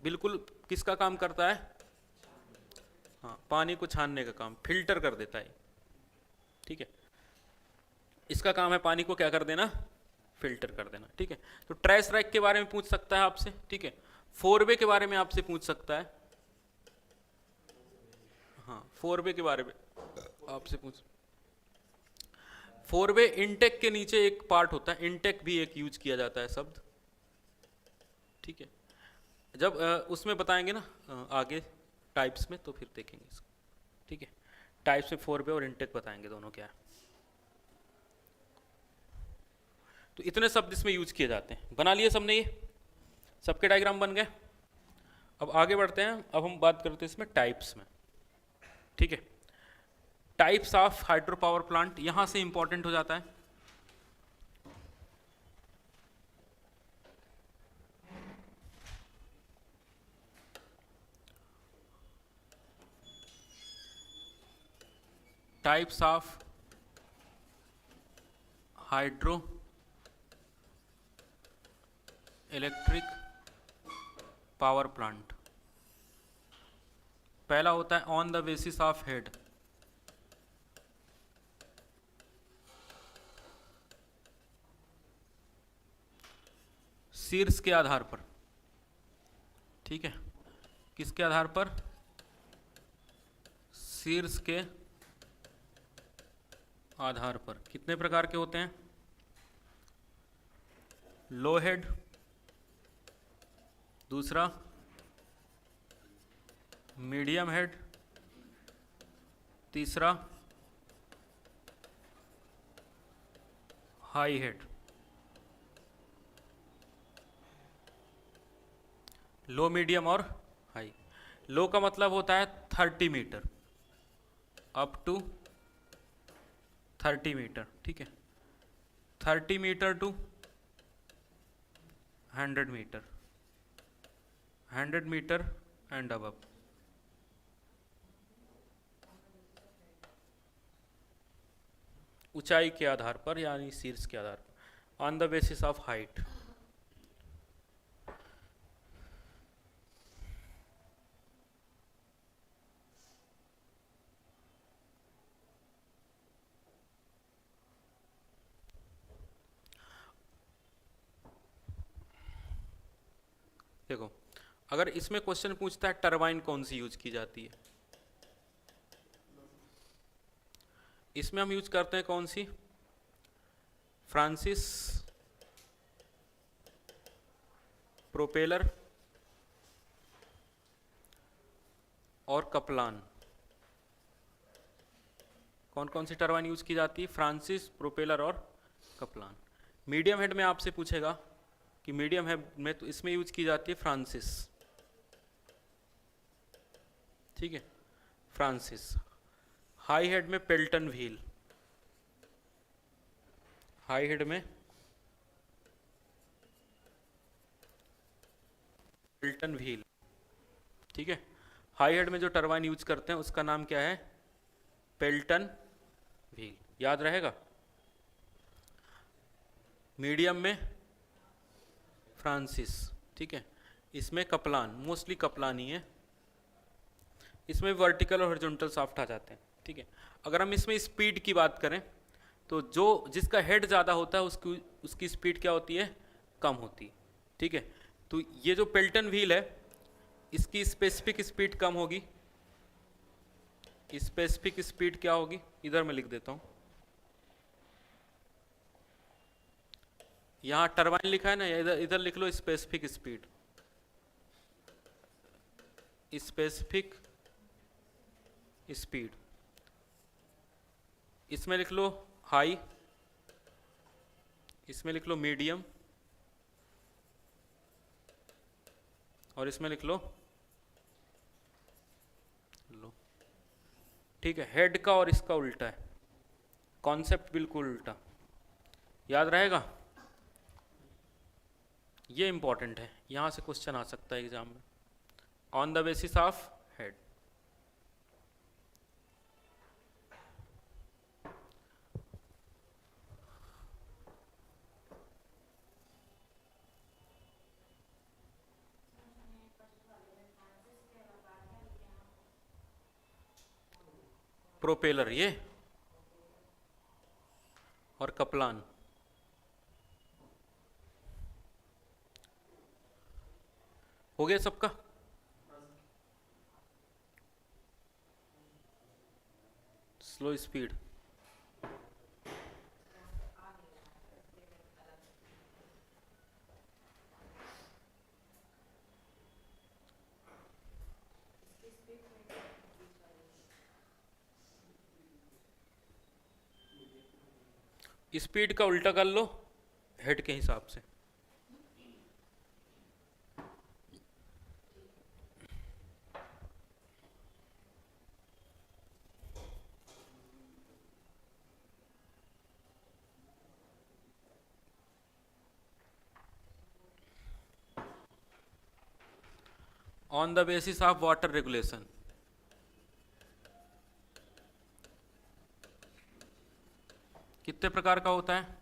बिल्कुल किसका काम करता है, हाँ, पानी को छानने का काम, फिल्टर कर देता है, ठीक है, इसका काम है पानी को क्या कर देना, फिल्टर कर देना, ठीक है। तो ट्रेस रैक के बारे में पूछ सकता है आपसे, ठीक है, फोरवे के बारे में आपसे पूछ सकता है, हाँ, फोरवे के बारे में आपसे पूछ, फोरवे इनटेक के नीचे एक पार्ट होता है, इनटेक भी एक यूज किया जाता है शब्द, ठीक है, जब उसमें बताएंगे ना आगे टाइप्स में तो फिर देखेंगे इसको, ठीक है, टाइप्स में फोरवे और इनटेक बताएंगे दोनों क्या है। तो इतने शब्द इसमें यूज किए जाते हैं। बना लिए सबने, ये सबके डायग्राम बन गए। अब आगे बढ़ते हैं, अब हम बात करते हैं इसमें टाइप्स में, ठीक है, types of hydro power plant यहां से इंपॉर्टेंट हो जाता है। Types of hydro electric power plant. पहला होता है on the basis of head, शीर्ष के आधार पर, ठीक है, किसके आधार पर, शीर्ष के आधार पर। कितने प्रकार के होते हैं, लो हेड, दूसरा मीडियम हेड, तीसरा हाई हेड। लो, मीडियम और हाई। लो का मतलब होता है 30 मीटर, अप टू 30 मीटर, ठीक है, 30 metre to 100 metre, 100 metre and above. ऊंचाई के आधार पर यानी शीर्ष के आधार पर, on the basis of height. देखो, अगर इसमें क्वेश्चन पूछता है टरबाइन कौन सी यूज की जाती है, इसमें हम यूज करते हैं कौन सी, फ्रांसिस प्रोपेलर और कपलान। कौन कौन सी टरबाइन यूज की जाती है, फ्रांसिस, प्रोपेलर और कपलान। मीडियम हेड में आपसे पूछेगा कि मीडियम हेड में, तो इसमें यूज की जाती है फ्रांसिस, ठीक है, फ्रांसिस। हाई हेड में पेल्टन व्हील, हाई हेड में पेल्टन व्हील, ठीक है। हाई हेड में जो टरबाइन यूज करते हैं उसका नाम क्या है, पेल्टन व्हील, याद रहेगा। मीडियम में फ्रांसिस, ठीक है। इसमें कपलान, मोस्टली कपलान ही है। इसमें वर्टिकल और हॉरिजॉन्टल शाफ्ट आ जाते हैं, ठीक है। अगर हम इसमें स्पीड की बात करें तो जो जिसका हेड ज़्यादा होता है उसकी स्पीड क्या होती है, कम होती है, ठीक है। तो ये जो पेल्टन व्हील है इसकी स्पेसिफिक स्पीड कम होगी। स्पेसिफिक स्पीड क्या होगी, इधर मैं लिख देता हूँ, यहाँ टरबाइन लिखा है ना, इधर इधर लिख लो स्पेसिफिक स्पीड। स्पेसिफिक स्पीड इसमें लिख लो हाई, इसमें लिख लो मीडियम, और इसमें लिख लो लो, ठीक है। हेड का और इसका उल्टा है, कॉन्सेप्ट बिल्कुल उल्टा, याद रहेगा। ये इंपॉर्टेंट है, यहां से क्वेश्चन आ सकता है एग्जाम में, on the basis of head. Propeller ये और कपलान, हो गया सबका। स्लो स्पीड, स्पीड का उल्टा कर लो हेड के हिसाब से। On the basis of water regulation, कितने प्रकार का होता है,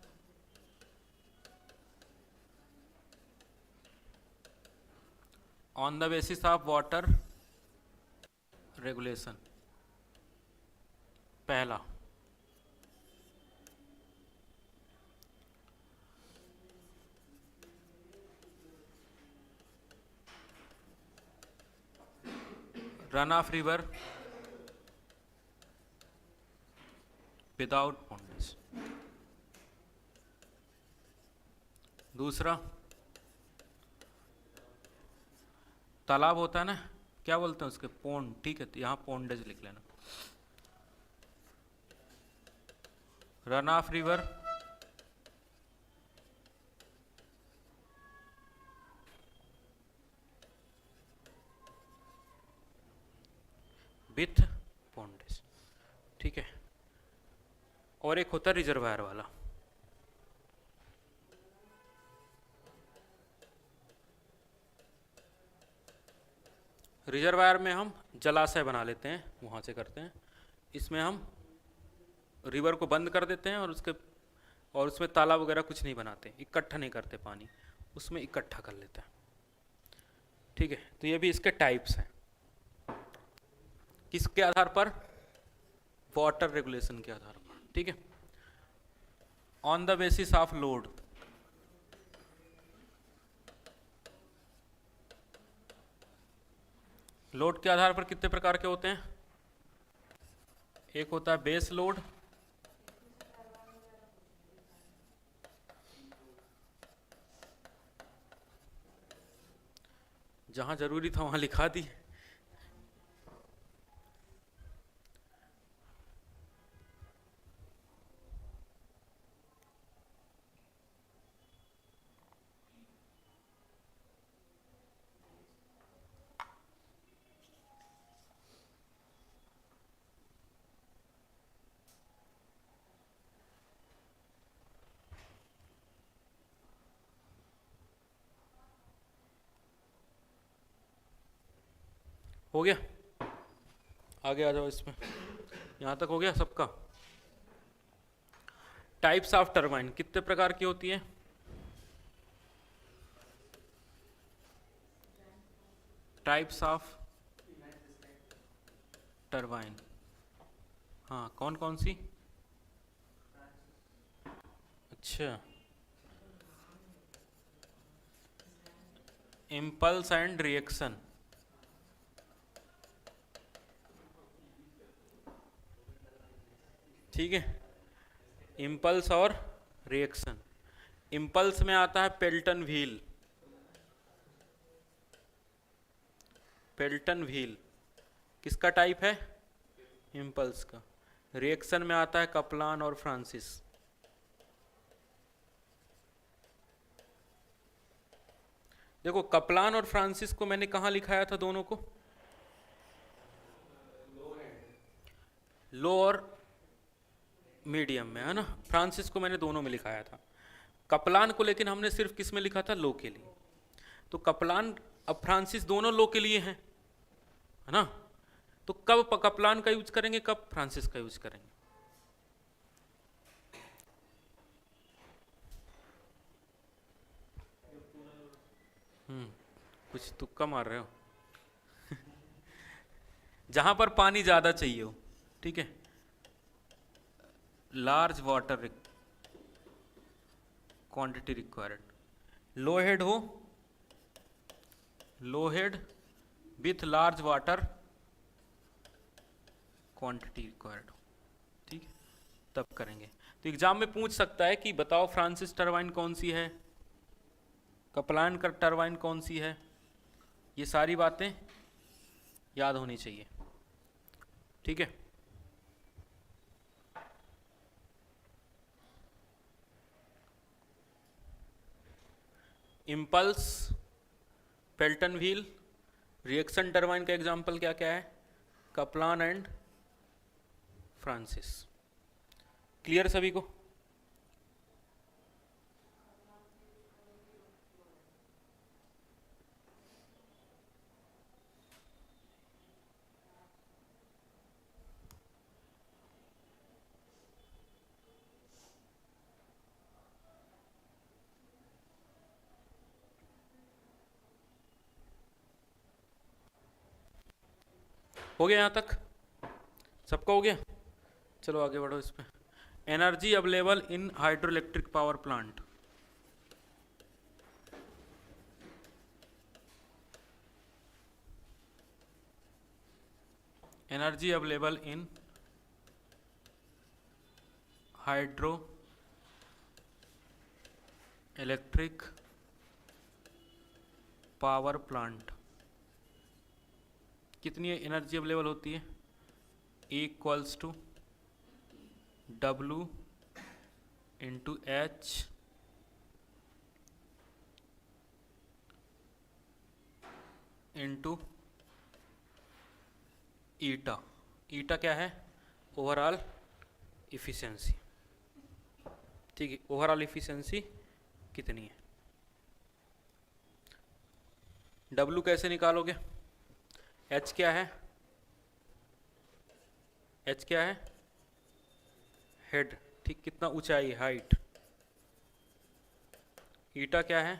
on the basis of water regulation, पहला run of river without boundaries, दूसरा तालाब होता है ना, क्या बोलते हैं उसके, पोंड, ठीक है, तो यहाँ पोंडेज लिख लेना। रन ऑफ रिवर विथ पोंडेज, ठीक है। और एक होता है रिजर्वायर वाला, रिजर्वायर में हम जलाशय बना लेते हैं, वहाँ से करते हैं। इसमें हम रिवर को बंद कर देते हैं और उसमें तालाब वगैरह कुछ नहीं बनाते, इकट्ठा नहीं करते पानी, उसमें इकट्ठा कर लेते हैं, ठीक है। तो ये भी इसके टाइप्स हैं, किसके आधार पर, वाटर रेगुलेशन के आधार पर, ठीक है। On the basis of load, load के आधार पर कितने प्रकार के होते हैं, एक होता है बेस लोड, जहां जरूरी था वहां लिखा दी, हो गया। आगे आ जाओ, इसमें यहाँ तक हो गया सबका। टाइप्स ऑफ टरबाइन कितने प्रकार की होती है, टाइप्स ऑफ टरबाइन, हाँ कौन कौन सी? अच्छा, इम्पल्स एंड रिएक्शन, ठीक है, इम्पल्स और रिएक्शन। इम्पल्स में आता है पेल्टन व्हील, पेल्टन व्हील किसका टाइप है? इम्पल्स का। रिएक्शन में आता है कपलान और फ्रांसिस। देखो कपलान और फ्रांसिस को मैंने कहाँ लिखाया था दोनों को? लो और मीडियम में, है ना। फ्रांसिस को मैंने दोनों में लिखाया था। कपलान को लेकिन हमने सिर्फ किस में लिखा था? लो के लिए। तो कपलान, अब फ्रांसिस दोनों लो के लिए हैं, है ना। तो कब कपलान का यूज करेंगे, कब फ्रांसिस का यूज करेंगे? कुछ तुक्का मार रहे हो। जहां पर पानी ज्यादा चाहिए हो, ठीक है, large water quantity required, low head हो, low head with large water quantity required हो, ठीक है, तब करेंगे। तो एग्जाम में पूछ सकता है कि बताओ फ्रांसिस टरबाइन कौन सी है, कपलान का टरबाइन कौन सी है। ये सारी बातें याद होनी चाहिए, ठीक है। Impulse, Pelton wheel, reaction turbine का एग्जाम्पल क्या क्या है? Kaplan and Francis. क्लियर सभी को? हो गया यहाँ तक? सबका हो गया? चलो आगे बढ़ो इस पे। Energy available in hydro electric power plant, energy available in hydro electric power plant कितनी एनर्जी अवेलेबल होती है? E equals to W into H into eta. Eta क्या है? ओवरऑल इफिशिएंसी, ठीक है। ओवरऑल इफिशिएंसी कितनी है? W कैसे निकालोगे? H क्या है? H क्या है? हेड, ठीक, कितना ऊंचाई, हाइट। ईटा क्या है?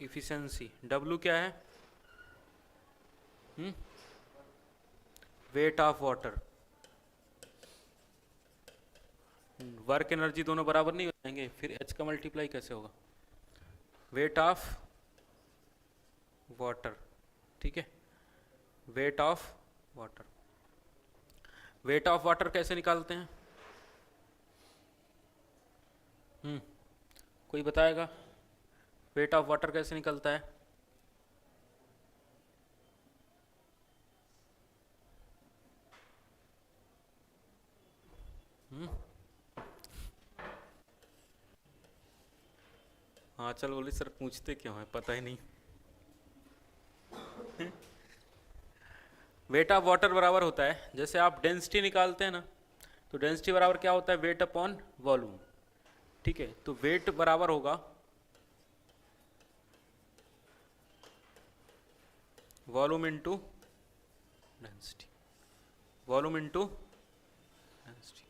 इफिशिएंसी। W क्या है? Weight of water. Work energy दोनों बराबर नहीं हो जाएंगे, फिर H का मल्टीप्लाई कैसे होगा? वेट ऑफ वाटर, ठीक है, weight of water. Weight of water कैसे निकालते हैं? कोई बताएगा वेट ऑफ वाटर कैसे निकलता है? हाँ चल बोली सर, पूछते क्यों है, पता ही नहीं। वेट ऑफ वाटर बराबर होता है, जैसे आप डेंसिटी निकालते हैं ना, तो डेंसिटी बराबर क्या होता है? वेट अपॉन वॉल्यूम, ठीक है। तो वेट बराबर होगा volume into density, volume into density,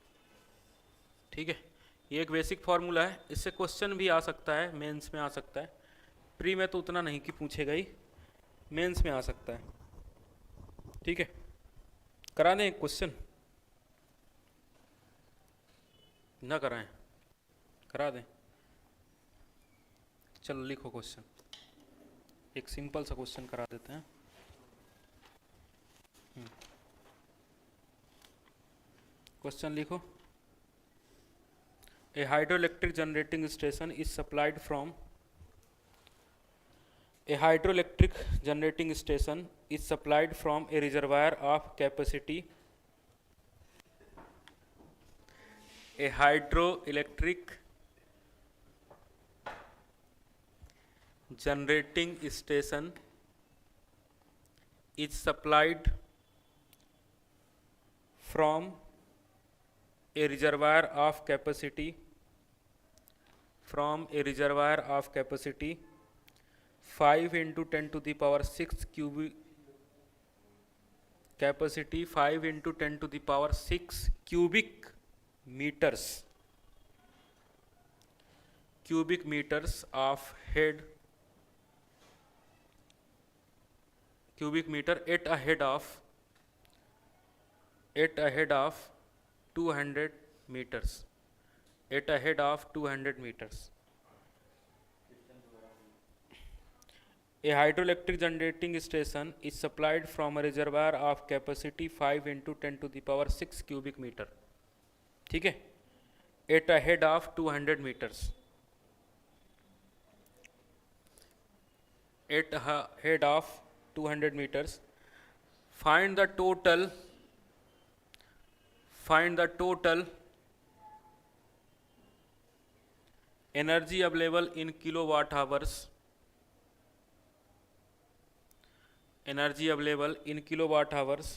ठीक है। ये एक बेसिक फार्मूला है, इससे क्वेश्चन भी आ सकता है, मेंस में आ सकता है, प्री में तो उतना नहीं कि पूछेगा ही, मेंस में आ सकता है। ठीक है, करा दें एक क्वेश्चन, ना कराएं, करा दें। चलो लिखो क्वेश्चन, एक सिंपल सा क्वेश्चन करा देते हैं। क्वेश्चन लिखो। A hydroelectric generating station is supplied from A hydroelectric generating station is supplied from a reservoir of capacity. A hydroelectric generating station is supplied from a reservoir of capacity 5 into 10 to the power 6 cubic capacity 5 into 10 to the power 6 cubic meters of head cubic meter at a head of 200 meters at a head of 200 meters. A hydroelectric generating station is supplied from a reservoir of capacity 5 into 10 to the power 6 cubic meter. ठीक है, at a head of 200 meters. At a head of 200 meters. Find the total energy available in kilowatt hours. Energy available in kilowatt hours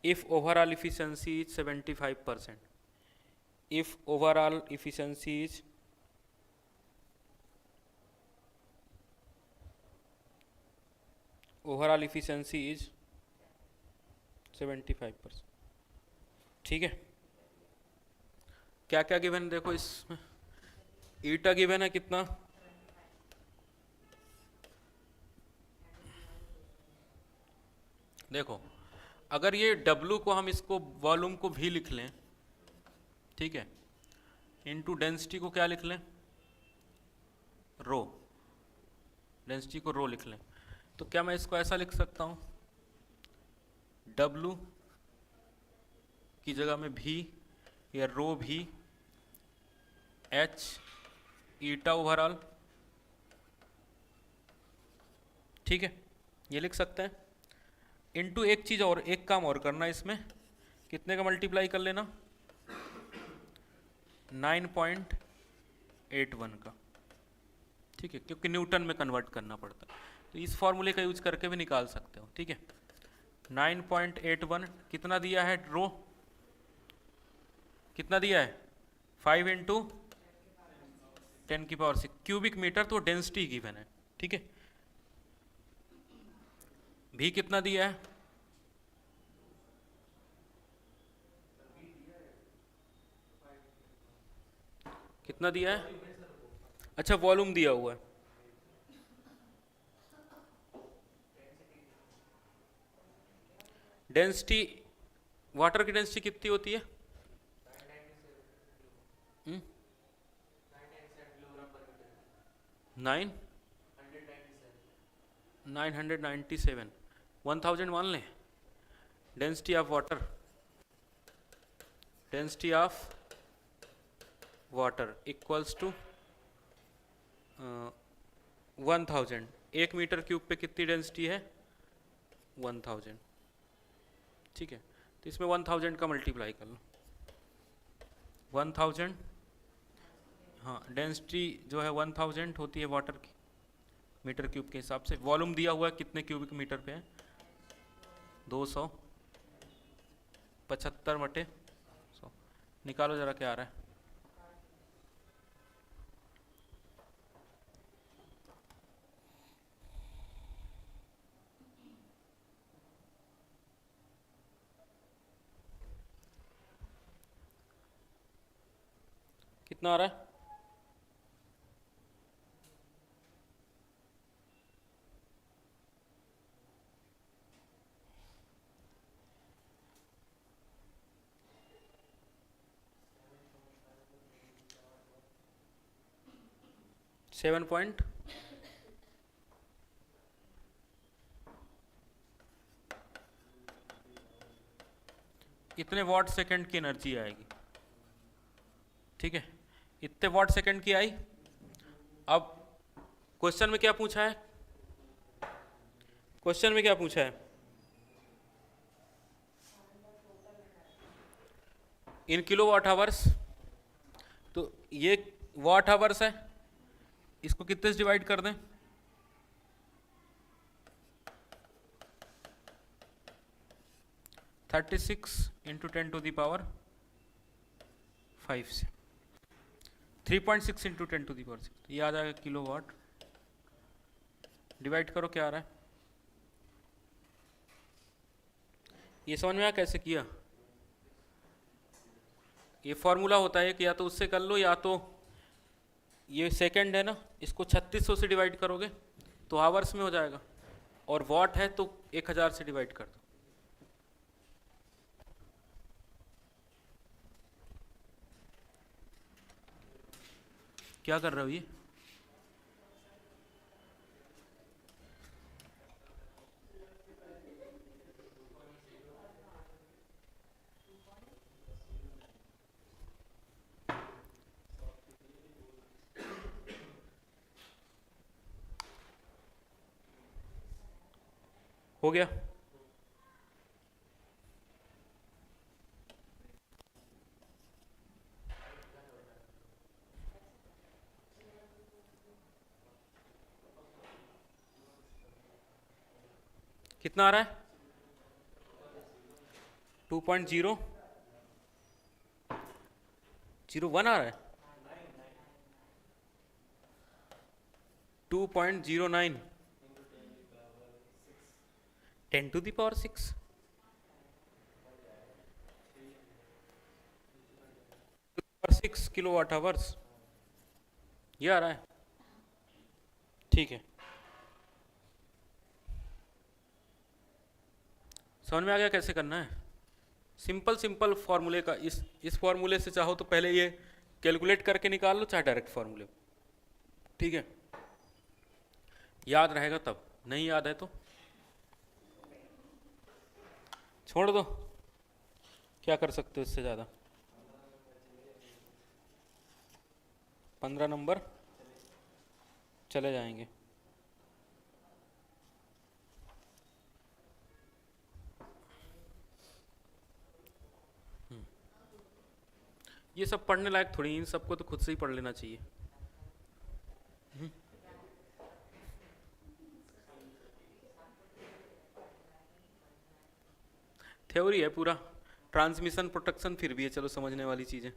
if overall efficiency is 75%. If overall efficiency is 75%. ठीक है, क्या क्या given देखो इसमें। ईटा given है कितना, देखो अगर ये W को हम इसको वॉल्यूम को V लिख लें, ठीक है, इनटू डेंसिटी को क्या लिख लें, रो, डेंसिटी को रो लिख लें, तो क्या मैं इसको ऐसा लिख सकता हूँ, W की जगह में V या रो V H ईटा ओवरऑल। ठीक है, ये लिख सकते हैं। इनटू एक चीज़ और, एक काम और करना इसमें, कितने का मल्टीप्लाई कर लेना, 9.81 का। ठीक है, क्योंकि न्यूटन में कन्वर्ट करना पड़ता है, तो इस फॉर्मूले का यूज करके भी निकाल सकते हो। ठीक है, 9.81 कितना दिया है, रो कितना दिया है, 5 इंटू 10 की पावर 6 क्यूबिक मीटर, तो डेंसिटी गिवन है। ठीक है, भी कितना दिया है, कितना दिया है, अच्छा वॉल्यूम दिया हुआ है, डेंसिटी, वाटर की डेंसिटी कितनी होती है, 997, 1000 मान लें। Density of water equals to 1000। 1 metre cube पे कितनी डेंसिटी है, 1000। ठीक है, तो इसमें 1000 का मल्टीप्लाई कर लो, 1000, हाँ डेंसिटी जो है 1000 होती है वाटर की मीटर क्यूब के हिसाब से। वॉल्यूम दिया हुआ है कितने क्यूबिक मीटर पे है, 275/100। निकालो जरा क्या आ रहा है, कितना आ रहा है, 7 पॉइंट इतने वॉट सेकंड की एनर्जी आएगी। ठीक है, इतने वॉट सेकंड की आई। अब क्वेश्चन में क्या पूछा है, क्वेश्चन में क्या पूछा है, इन किलो वाट आवर्स। तो ये वाट आवर्स है, इसको कितने से डिवाइड कर दें, थर्टी सिक्स इंटू 10⁵ से 3.6 इंटू 10⁶, ये आ जाएगा किलो वाट। डिवाइड करो क्या आ रहा है, ये समझ में आया कैसे किया। ये फॉर्मूला होता है कि या तो उससे कर लो, या तो ये सेकंड है ना, इसको 3600 से डिवाइड करोगे तो आवर्स में हो जाएगा, और वॉट है तो 1000 से डिवाइड कर दो। क्या कर रहे हो ये, हो गया। कितना आ रहा है, 2.001 आ रहा है, 2.09 10⁶ 6 किलो वाट आवर्स ये आ रहा है। ठीक है, समझ में आ गया कैसे करना है। सिंपल सिंपल फॉर्मूले का, इस फॉर्मूले से चाहो तो पहले ये कैलकुलेट करके निकाल लो, चाहे डायरेक्ट फॉर्मूले। ठीक है, याद रहेगा तब, नहीं याद है तो छोड़ दो, क्या कर सकते हो इससे ज़्यादा। 15 नंबर चले जाएंगे। ये सब पढ़ने लायक थोड़ी, इन सबको तो खुद से ही पढ़ लेना चाहिए। थ्योरी है पूरा, ट्रांसमिशन प्रोटेक्शन फिर भी है, चलो समझने वाली चीजें।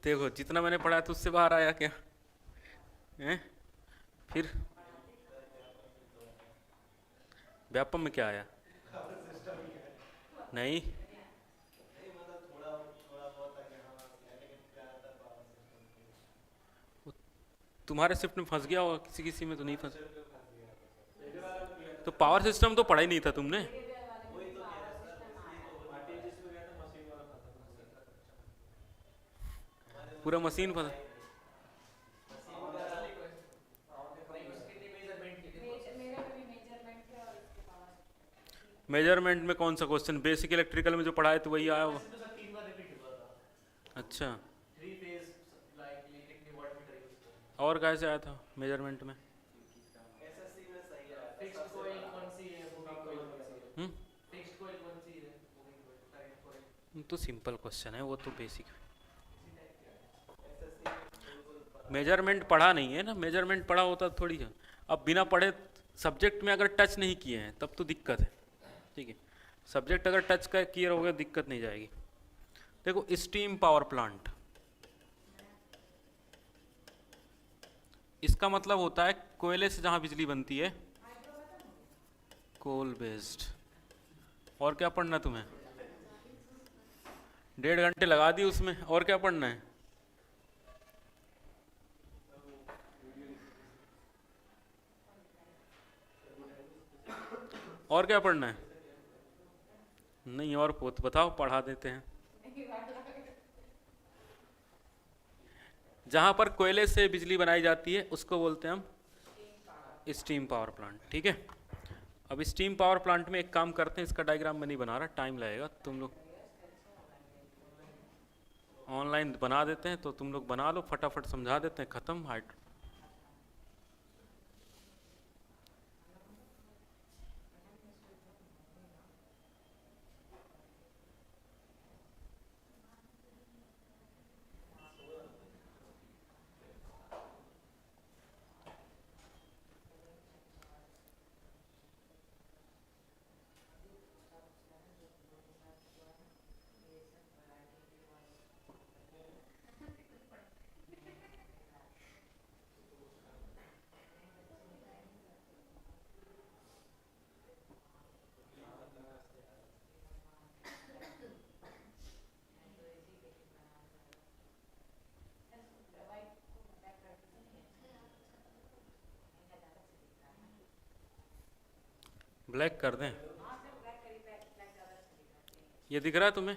देखो जितना मैंने पढ़ा तो उससे बाहर आया क्या है, फिर व्यापम में क्या आया, नहीं तुम्हारे शिफ्ट में फंस गया होगा, किसी किसी में तो नहीं फंस। तो पावर सिस्टम तो पढ़ा ही नहीं था तुमने, पूरा मशीन फंसा। मेजरमेंट में कौन सा क्वेश्चन, बेसिक इलेक्ट्रिकल में जो पढ़ा है तो वही आया होगा। अच्छा, और कैसे आया था मेजरमेंट में, तो सिंपल क्वेश्चन है वो, तो बेसिक। मेजरमेंट पढ़ा नहीं है ना, मेजरमेंट पढ़ा होता तो थोड़ी है। अब बिना पढ़े सब्जेक्ट में अगर टच नहीं किए हैं तब तो दिक्कत है। ठीक है, सब्जेक्ट अगर टच का किए रहोगे दिक्कत नहीं जाएगी। देखो स्टीम पावर प्लांट, इसका मतलब होता है कोयले से जहां बिजली बनती है, कोल बेस्ड। और क्या पढ़ना तुम्हें, 1.5 घंटे लगा दिए उसमें, और क्या पढ़ना है। और क्या पढ़ना है, नहीं और बताओ, पढ़ा देते हैं। जहाँ पर कोयले से बिजली बनाई जाती है उसको बोलते हैं हम स्टीम पावर प्लांट, ठीक है। अब स्टीम पावर प्लांट में एक काम करते हैं, इसका डायग्राम मैं नहीं बना रहा, टाइम लगेगा, तुम लोग ऑनलाइन बना देते हैं, तो तुम लोग बना लो, फटाफट समझा देते हैं, ख़त्म। हाइट ब्लैक कर दें, ये दिख रहा है तुम्हें?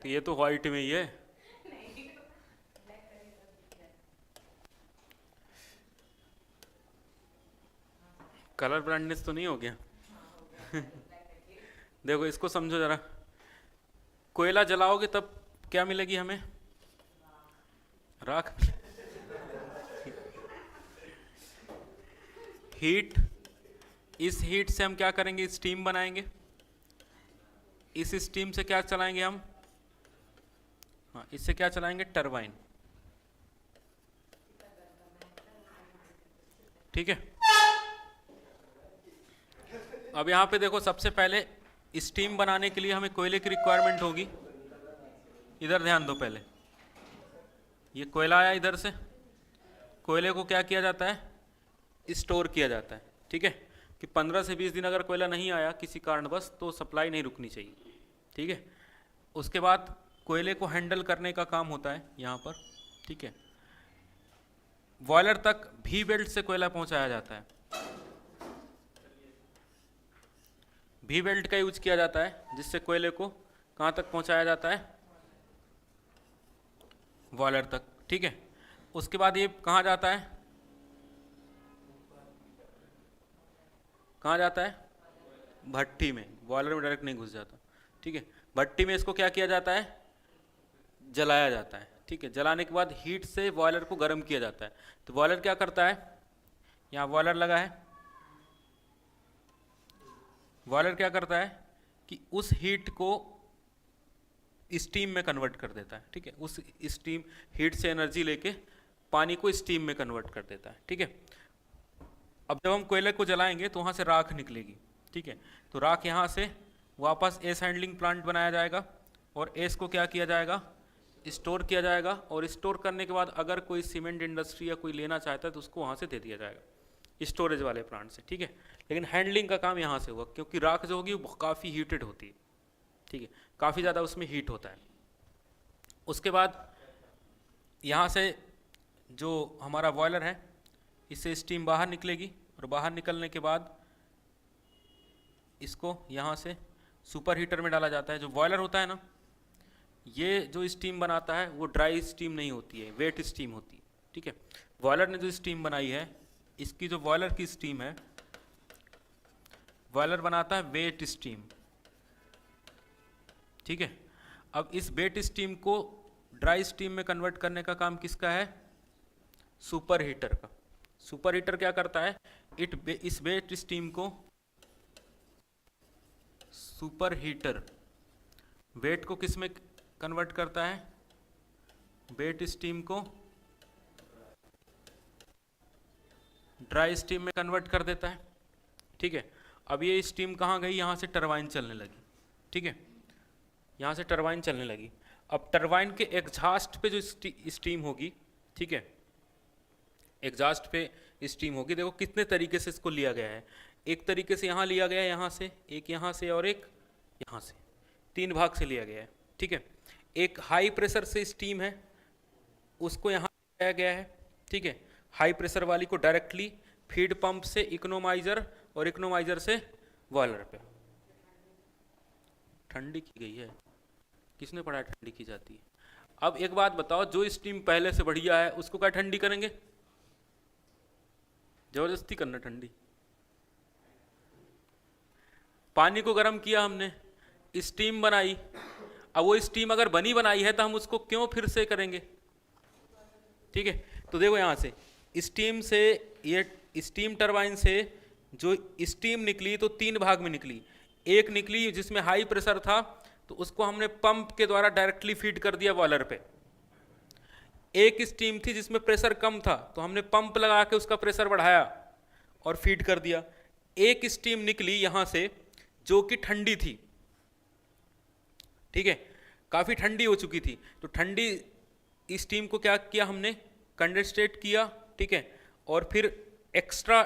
तो ये तो व्हाइट में ही है। कलर ब्राइटनेस तो नहीं हो गया? देखो इसको समझो जरा, कोयला जलाओगे तब क्या मिलेगी हमें? राख। हीट, इस हीट से हम क्या करेंगे? स्टीम बनाएंगे। इस स्टीम से क्या चलाएंगे हम? हाँ, इससे क्या चलाएंगे? टरबाइन, ठीक है। अब यहाँ पे देखो, सबसे पहले स्टीम बनाने के लिए हमें कोयले की रिक्वायरमेंट होगी। इधर ध्यान दो, पहले ये कोयला आया इधर से, कोयले को क्या किया जाता है? स्टोर किया जाता है, ठीक है। कि 15 से 20 दिन अगर कोयला नहीं आया किसी कारणवश तो सप्लाई नहीं रुकनी चाहिए, ठीक है। उसके बाद कोयले को हैंडल करने का काम होता है यहाँ पर, ठीक है। बॉयलर तक भी बेल्ट से कोयला पहुँचाया जाता है। भी बेल्ट का यूज किया जाता है, जिससे कोयले को कहाँ तक पहुँचाया जाता है? बॉयलर तक, ठीक है। उसके बाद ये कहाँ जाता है? कहाँ जाता है? भट्टी में। बॉयलर में डायरेक्ट नहीं घुस जाता, ठीक है। भट्टी में इसको क्या किया जाता है? जलाया जाता है, ठीक है। जलाने के बाद हीट से बॉयलर को गर्म किया जाता है। तो बॉयलर क्या करता है? यहाँ बॉयलर लगा है, बॉयलर क्या करता है कि उस हीट को स्टीम में कन्वर्ट कर देता है, ठीक है। उस स्टीम हीट से एनर्जी लेके पानी को स्टीम में कन्वर्ट कर देता है, ठीक है। अब जब हम कोयले को जलाएंगे तो वहाँ से राख निकलेगी, ठीक है। तो राख यहाँ से वापस एस हैंडलिंग प्लांट बनाया जाएगा और एस को क्या किया जाएगा? स्टोर किया जाएगा। और स्टोर करने के बाद अगर कोई सीमेंट इंडस्ट्री या कोई लेना चाहता है तो उसको वहाँ से दे दिया जाएगा स्टोरेज वाले प्लांट से, ठीक है। लेकिन हैंडलिंग का काम यहाँ से होगा, क्योंकि राख जो होगी वो काफ़ी हीटेड होती है, ठीक है। काफ़ी ज़्यादा उसमें हीट होता है। उसके बाद यहाँ से जो हमारा बॉयलर है, इससे स्टीम बाहर निकलेगी और बाहर निकलने के बाद इसको यहाँ से सुपर हीटर में डाला जाता है। जो बॉयलर होता है ना, ये जो स्टीम बनाता है वो ड्राई स्टीम नहीं होती है, वेट स्टीम होती है, ठीक है। बॉयलर ने जो स्टीम बनाई है, इसकी जो बॉयलर की स्टीम है, बॉयलर बनाता है वेट स्टीम, ठीक है। अब इस वेट स्टीम को ड्राई स्टीम में कन्वर्ट करने का काम किसका है? सुपर हीटर का। सुपर हीटर क्या करता है? इस वेट स्टीम को, सुपर हीटर वेट को किस में कन्वर्ट करता है? वेट स्टीम को ड्राई स्टीम में कन्वर्ट कर देता है, ठीक है। अब ये स्टीम कहाँ गई? यहाँ से टरबाइन चलने लगी, ठीक है। यहाँ से टरबाइन चलने लगी। अब टरबाइन के एग्जॉस्ट पे जो स्टीम होगी, ठीक है, एग्जॉस्ट पे स्टीम होगी। देखो कितने तरीके से इसको लिया गया है। एक तरीके से यहाँ लिया गया है, यहाँ से एक, यहाँ से और एक यहाँ से, 3 भाग से लिया गया है, ठीक है। एक हाई प्रेशर से स्टीम है, उसको यहाँ लाया गया है, ठीक है। हाई प्रेशर वाली को डायरेक्टली फीड पंप से इकोनोमाइजर और इकोनोमाइजर से बॉयलर पे ठंडी की गई है, किसने पढ़ा है ठंडी की जाती है? अब एक बात बताओ, जो स्टीम पहले से बढ़िया है उसको क्या ठंडी करेंगे? जबरदस्ती करना ठंडी। पानी को गर्म किया हमने, स्टीम बनाई, अब वो स्टीम अगर बनी बनाई है तो हम उसको क्यों फिर से करेंगे? ठीक है, तो देखो यहाँ से स्टीम से, ये स्टीम टरबाइन से जो स्टीम निकली तो तीन भाग में निकली। एक निकली जिसमें हाई प्रेशर था तो उसको हमने पंप के द्वारा डायरेक्टली फीड कर दिया बॉयलर पे। एक स्टीम थी जिसमें प्रेशर कम था तो हमने पंप लगा के उसका प्रेशर बढ़ाया और फीड कर दिया। एक स्टीम निकली यहाँ से जो कि ठंडी थी, ठीक है, काफ़ी ठंडी हो चुकी थी, तो ठंडी स्टीम को क्या किया हमने? कंडेंसेट किया, ठीक है, और फिर एक्स्ट्रा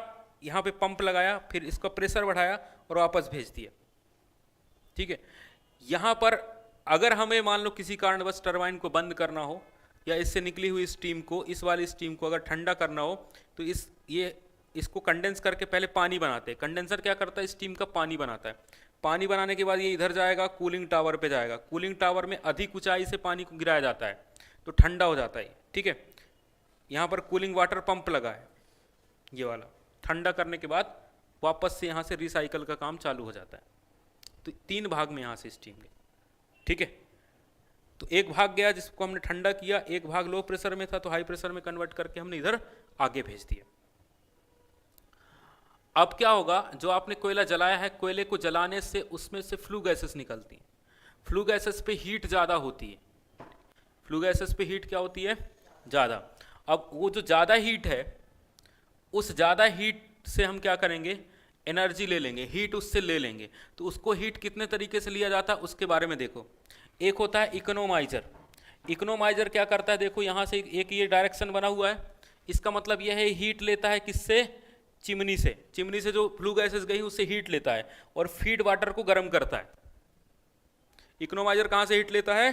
यहाँ पे पंप लगाया, फिर इसका प्रेशर बढ़ाया और वापस भेज दिया, ठीक है। यहाँ पर अगर हमें मान लो किसी कारणवश टरबाइन को बंद करना हो या इससे निकली हुई स्टीम को, इस वाली स्टीम को अगर ठंडा करना हो तो इसको कंडेंस करके पहले पानी बनाते हैं। कंडेंसर क्या करता है? स्टीम का पानी बनाता है। पानी बनाने के बाद ये इधर जाएगा, कूलिंग टावर पे जाएगा। कूलिंग टावर में अधिक ऊंचाई से पानी को गिराया जाता है तो ठंडा हो जाता है, ठीक है। यहाँ पर कूलिंग वाटर पंप लगा है, ये वाला। ठंडा करने के बाद वापस से यहाँ से रिसाइकल का काम चालू हो जाता है। तो तीन भाग में यहाँ से स्टीम गई, ठीक है। तो एक भाग गया जिसको हमने ठंडा किया, एक भाग लो प्रेशर में था तो हाई प्रेशर में कन्वर्ट करके हमने इधर आगे भेज दिया। अब क्या होगा? जो आपने कोयला जलाया है, कोयले को जलाने से उसमें से फ्लू गैसेस निकलती हैं। फ्लू गैसेस पे हीट ज़्यादा होती है। फ्लू गैसेस पे हीट क्या होती है? ज़्यादा। अब वो जो ज़्यादा हीट है, उस ज़्यादा हीट से हम क्या करेंगे? एनर्जी ले लेंगे, हीट उससे ले लेंगे। तो उसको हीट कितने तरीके से लिया जाता है उसके बारे में देखो। एक होता है इकोनोमाइजर। इकोनोमाइजर क्या करता है? देखो यहाँ से एक ये डायरेक्शन बना हुआ है, इसका मतलब यह है हीट लेता है किससे? चिमनी से। चिमनी से जो फ्लू गैसेस गई उससे हीट लेता है और फीड वाटर को गर्म करता है। इकोनोमाइजर कहाँ से हीट लेता है?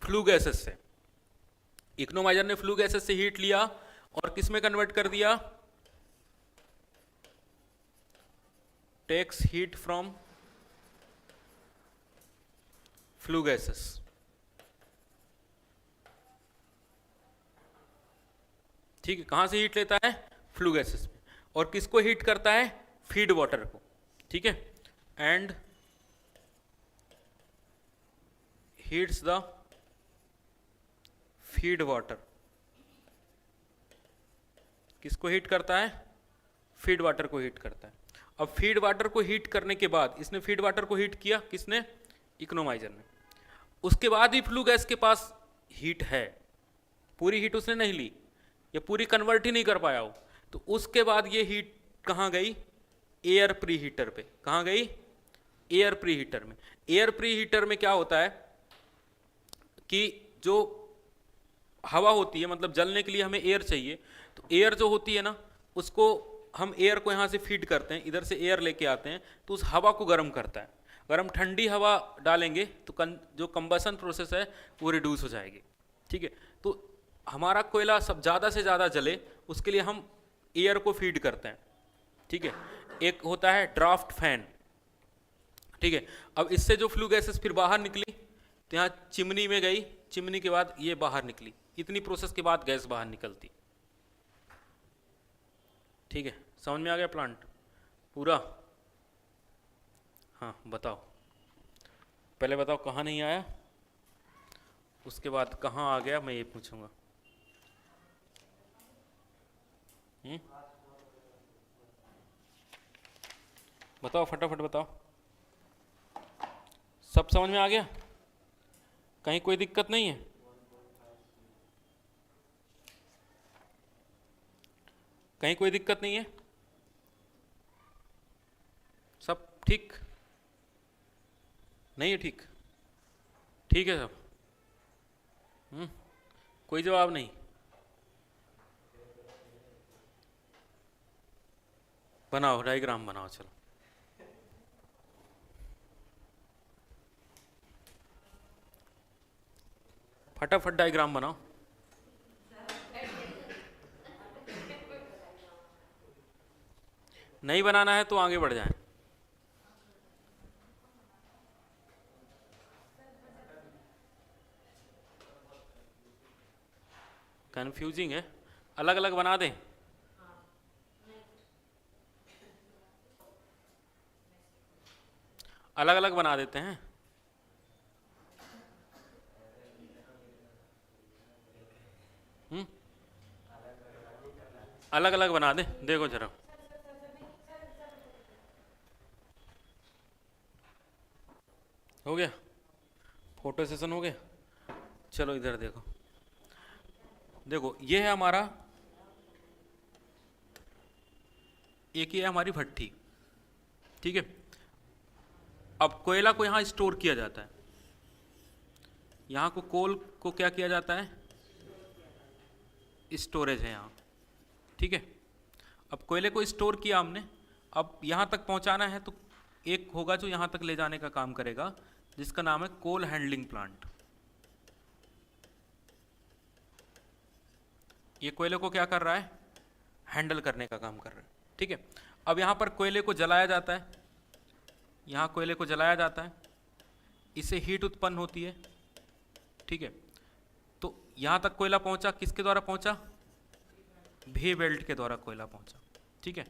फ्लू गैसेस से। इकोनोमाइजर ने फ्लू गैसेस से हीट लिया और किस में कन्वर्ट कर दिया? Takes heat from flue gases. ठीक है, कहां से हीट लेता है? फ्लू गैसेस में। और किसको हीट करता है? फीड वाटर को, ठीक है। And heats the feed water. किसको हीट करता है? फीड वाटर को हीट करता है। अब फीड वाटर को हीट करने के बाद, इसने फीड वाटर को हीट किया, किसने? इकोनोमाइजर ने। उसके बाद भी फ्लू गैस के पास हीट है, पूरी हीट उसने नहीं ली, ये पूरी कन्वर्ट ही नहीं कर पाया हो। तो उसके बाद ये हीट कहाँ गई? एयर प्री हीटर पे। कहाँ गई? एयर प्री हीटर में। एयर प्री हीटर में क्या होता है कि जो हवा होती है, मतलब जलने के लिए हमें एयर चाहिए, तो एयर जो होती है ना, उसको हम एयर को यहाँ से फीड करते हैं, इधर से एयर लेके आते हैं, तो उस हवा को गर्म करता है। अगर हम ठंडी हवा डालेंगे तो जो कंबसन प्रोसेस है वो रिड्यूस हो जाएगी, ठीक है। तो हमारा कोयला सब ज़्यादा से ज़्यादा जले उसके लिए हम एयर को फीड करते हैं, ठीक है। एक होता है ड्राफ्ट फैन, ठीक है। अब इससे जो फ्लू गैसेस फिर बाहर निकली तो यहाँ चिमनी में गई, चिमनी के बाद ये बाहर निकली, इतनी प्रोसेस के बाद गैस बाहर निकलती, ठीक है। समझ में आ गया प्लांट पूरा? हाँ बताओ, पहले बताओ कहाँ नहीं आया, उसके बाद कहाँ आ गया, मैं ये पूछूंगा। बताओ फटाफट बताओ। सब समझ में आ गया? कहीं कोई दिक्कत नहीं है? कहीं कोई दिक्कत नहीं है? सब ठीक? नहीं है ठीक? ठीक है सब? कोई जवाब नहीं? बनाओ डायग्राम बनाओ, चलो। फटाफट डायग्राम बनाओ। नहीं बनाना है तो आगे बढ़ जाएं। कन्फ्यूजिंग है, अलग अलग बना दें। अलग अलग बना देते हैं। अलग अलग बना दें, देखो जरा। हो गया, फोटो सेशन हो गया। चलो इधर देखो, देखो ये है हमारा, एक ये है हमारी भट्ठी, ठीक है। अब कोयला को यहाँ स्टोर किया जाता है, यहाँ को कोल को क्या किया जाता है, स्टोरेज है यहाँ, ठीक है। अब कोयले को स्टोर किया हमने, अब यहाँ तक पहुँचाना है तो एक होगा जो यहाँ तक ले जाने का काम करेगा, जिसका नाम है कोल हैंडलिंग प्लांट। ये कोयले को क्या कर रहा है, हैंडल करने का काम कर रहा है, ठीक है। अब यहाँ पर कोयले को जलाया जाता है, यहाँ कोयले को जलाया जाता है, इससे हीट उत्पन्न होती है, ठीक है। तो यहाँ तक कोयला पहुँचा, किसके द्वारा पहुँचा, वी बेल्ट के द्वारा कोयला पहुँचा, ठीक है।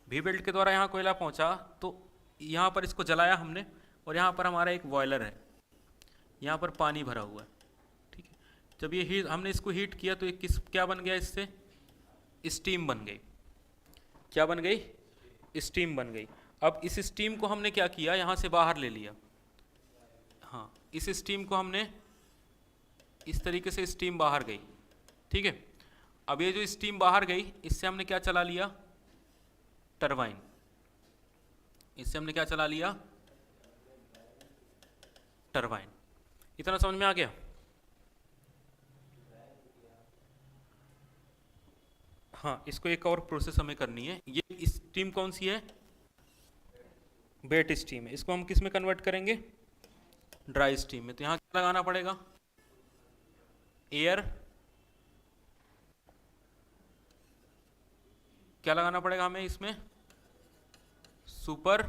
वी बेल्ट के द्वारा यहाँ कोयला पहुँचा, तो यहाँ पर इसको जलाया हमने, और यहाँ पर हमारा एक बॉयलर है, यहाँ पर पानी भरा हुआ है, ठीक है। जब ये हीट, हमने इसको हीट किया तो ये क्या बन गया, इससे स्टीम बन गई। क्या बन गई, स्टीम बन गई। अब इस स्टीम को हमने क्या किया, यहाँ से बाहर ले लिया, हाँ, इस स्टीम को हमने इस तरीके से, स्टीम बाहर गई, ठीक है। अब ये जो स्टीम बाहर गई, इससे हमने क्या चला लिया, टरबाइन। इससे हमने क्या चला लिया, टरबाइन। इतना समझ में आ गया। हाँ, इसको एक और प्रोसेस हमें करनी है। ये स्टीम कौन सी है, वेट स्टीम है। इसको हम किस में कन्वर्ट करेंगे, ड्राई स्टीम में। तो यहाँ क्या लगाना पड़ेगा, एयर, क्या लगाना पड़ेगा हमें इसमें, सुपर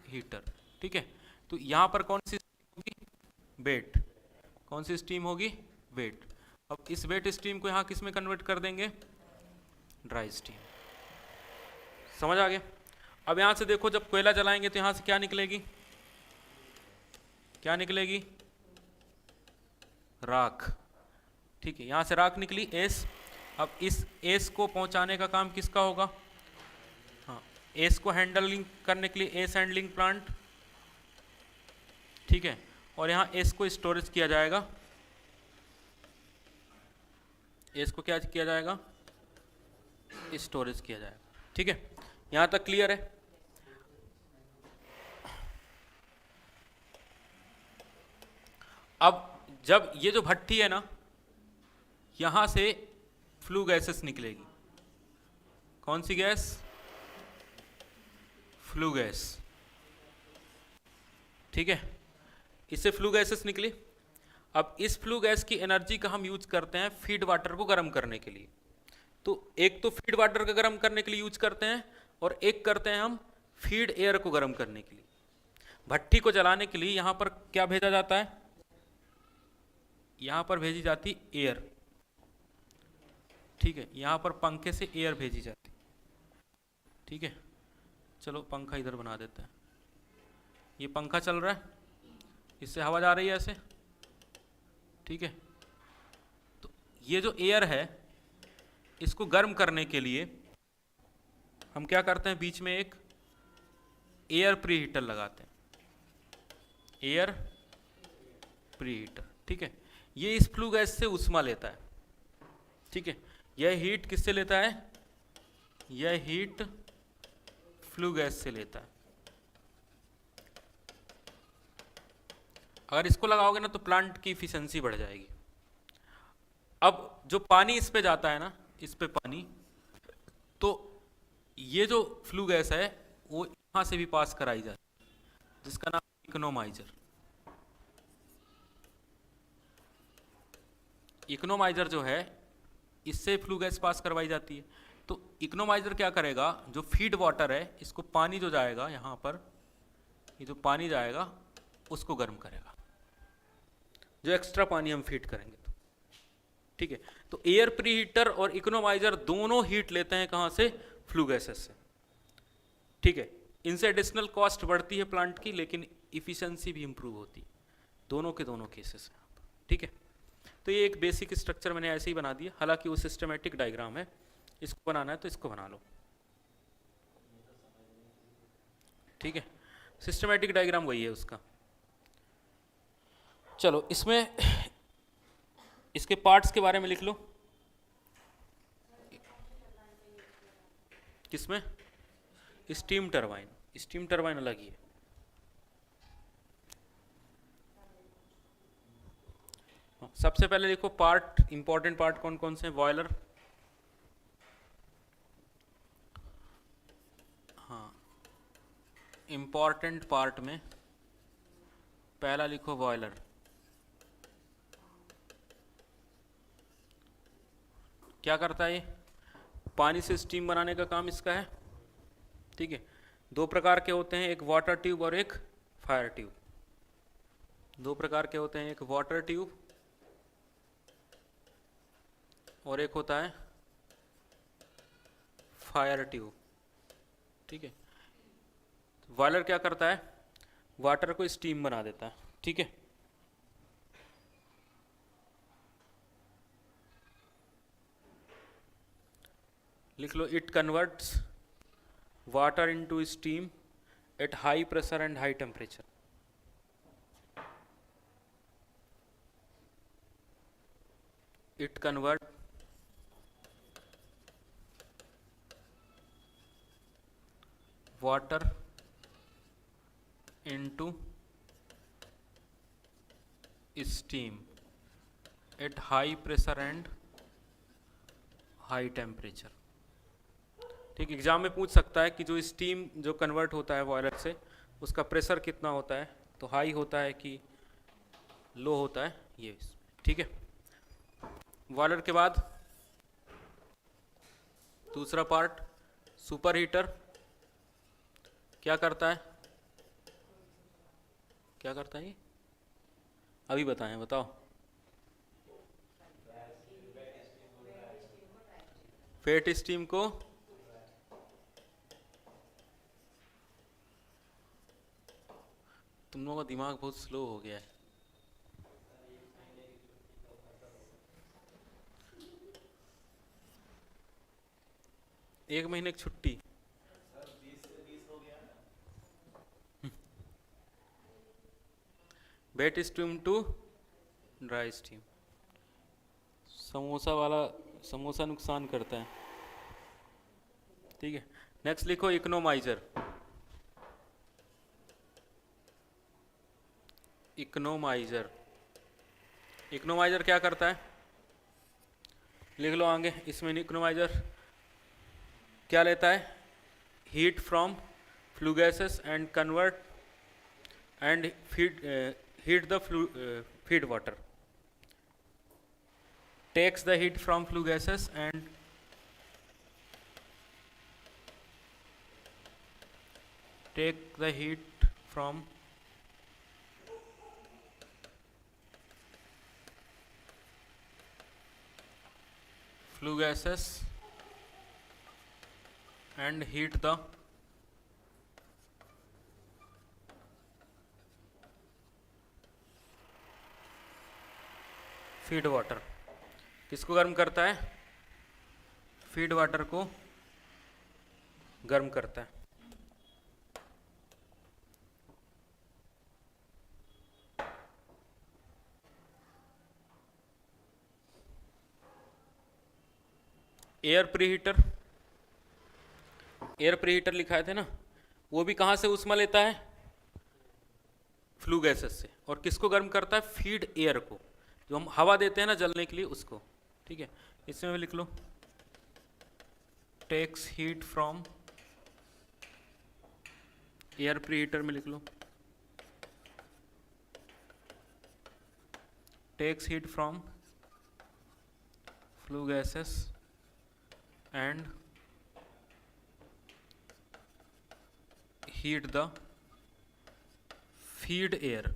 हीटर, ठीक है। तो यहाँ पर कौन सी स्टीम होगी, वेट। कौन सी स्टीम होगी, वेट। अब इस वेट स्टीम को यहाँ किस में कन्वर्ट कर देंगे, ड्राई स्टीम। समझ आ गया। अब यहाँ से देखो, जब कोयला जलाएंगे तो यहाँ से क्या निकलेगी, क्या निकलेगी, राख, ठीक है। यहाँ से राख निकली, एस। अब इस एस को पहुँचाने का काम किसका होगा, हाँ, एस को हैंडलिंग करने के लिए एस हैंडलिंग प्लांट, ठीक है। और यहाँ एस को स्टोरेज किया जाएगा, एस को क्या किया जाएगा, स्टोरेज किया जाएगा, ठीक है। यहाँ तक क्लियर है। अब जब ये जो भट्टी है ना, यहाँ से फ्लू गैसेस निकलेगी। कौन सी गैस, फ्लू गैस, ठीक है। इससे फ्लू गैसेस निकली। अब इस फ्लू गैस की एनर्जी का हम यूज करते हैं फीड वाटर को गर्म करने के लिए। तो एक तो फीड वाटर को गर्म करने के लिए यूज करते हैं, और एक करते हैं हम फीड एयर को गर्म करने के लिए। भट्टी को जलाने के लिए यहाँ पर क्या भेजा जाता है, यहाँ पर भेजी जाती एयर, ठीक है। यहाँ पर पंखे से एयर भेजी जाती, ठीक है। चलो पंखा इधर बना देते हैं। ये पंखा चल रहा है, इससे हवा जा रही है ऐसे, ठीक है। तो ये जो एयर है, इसको गर्म करने के लिए हम क्या करते हैं, बीच में एक एयर प्री हीटर लगाते हैं, एयर प्री हीटर, ठीक है। ये इस फ्लू गैस से उष्मा लेता है, ठीक है। यह हीट किससे लेता है, यह हीट फ्लू गैस से लेता है। अगर इसको लगाओगे ना तो प्लांट की इफिशिएंसी बढ़ जाएगी। अब जो पानी इस पे जाता है ना, इस पे पानी, तो ये जो फ्लू गैस है वो यहाँ से भी पास कराई जाती है, जिसका नाम इकोनोमाइजर। इकोनोमाइजर जो है, इससे फ्लू गैस पास करवाई जाती है। तो इकोनोमाइजर क्या करेगा, जो फीड वाटर है, इसको पानी जो जाएगा यहाँ पर, ये जो पानी जाएगा उसको गर्म करेगा, जो एक्स्ट्रा पानी हम फीड करेंगे तो, ठीक है। तो एयर प्री हीटर और इकोनोमाइजर दोनों हीट लेते हैं कहाँ से? फ्लू गैसेस से, ठीक है। इनसे एडिशनल कॉस्ट बढ़ती है प्लांट की, लेकिन इफिशिएंसी भी इंप्रूव होती है, दोनों के दोनों केसेस हैं, ठीक है। तो ये एक बेसिक स्ट्रक्चर मैंने ऐसे ही बना दिया, हालांकि वो सिस्टमेटिक डायग्राम है, इसको बनाना है तो इसको बना लो, ठीक है। सिस्टमेटिक डायग्राम वही है उसका। चलो इसमें इसके पार्ट्स के बारे में लिख लो। किसमें? स्टीम टरबाइन, स्टीम टरबाइन अलग ही है। सबसे पहले देखो पार्ट, इंपॉर्टेंट पार्ट कौन कौन से हैं? बॉयलर, हाँ, इंपॉर्टेंट पार्ट में पहला लिखो बॉयलर। क्या करता है ये? पानी से स्टीम बनाने का काम इसका है, ठीक है। दो प्रकार के होते हैं, एक वाटर ट्यूब और एक फायर ट्यूब। दो प्रकार के होते हैं, एक वाटर ट्यूब और एक होता है फायर ट्यूब, ठीक है। बॉयलर क्या करता है? वाटर को स्टीम बना देता है, ठीक है। लिख लो, it converts water into steam at high pressure and high temperature. It convert water into steam at high pressure and high temperature, ठीक। एग्जाम में पूछ सकता है कि जो स्टीम जो कन्वर्ट होता है बॉयलर से, उसका प्रेशर कितना होता है, तो हाई होता है कि लो होता है, ये, ठीक है। बॉयलर के बाद दूसरा पार्ट सुपर हीटर। क्या करता है? क्या करता है ये? अभी बताएं, बताओ। फेट स्टीम को तुम लोगों का दिमाग बहुत स्लो हो गया है। एक महीने की छुट्टी, wet steam to dry steam. Samosa वाला, समोसा नुकसान करता है, ठीक है। नेक्स्ट लिखो इकोनोमाइजर। इकोनोमाइजर, इकोनोमाइजर क्या करता है? लिख लो आगे, इसमें इकोनोमाइजर क्या लेता है? Heat from flue gases and convert and heat the feed water, takes the heat from flue gases and take the heat from flue gases and heat the feed water. किसको गर्म करता है? फीड वाटर को गर्म करता है। Air preheater, air preheater लिखाए थे ना, वो भी कहाँ से उष्मा लेता है? फ्लू गैसेस से। और किसको गर्म करता है? फीड एयर को, जो हम हवा देते हैं ना जलने के लिए, उसको, ठीक है। इसमें भी लिख लो, takes heat from, air preheater में लिख लो, takes heat from flue gases and heat the feed air.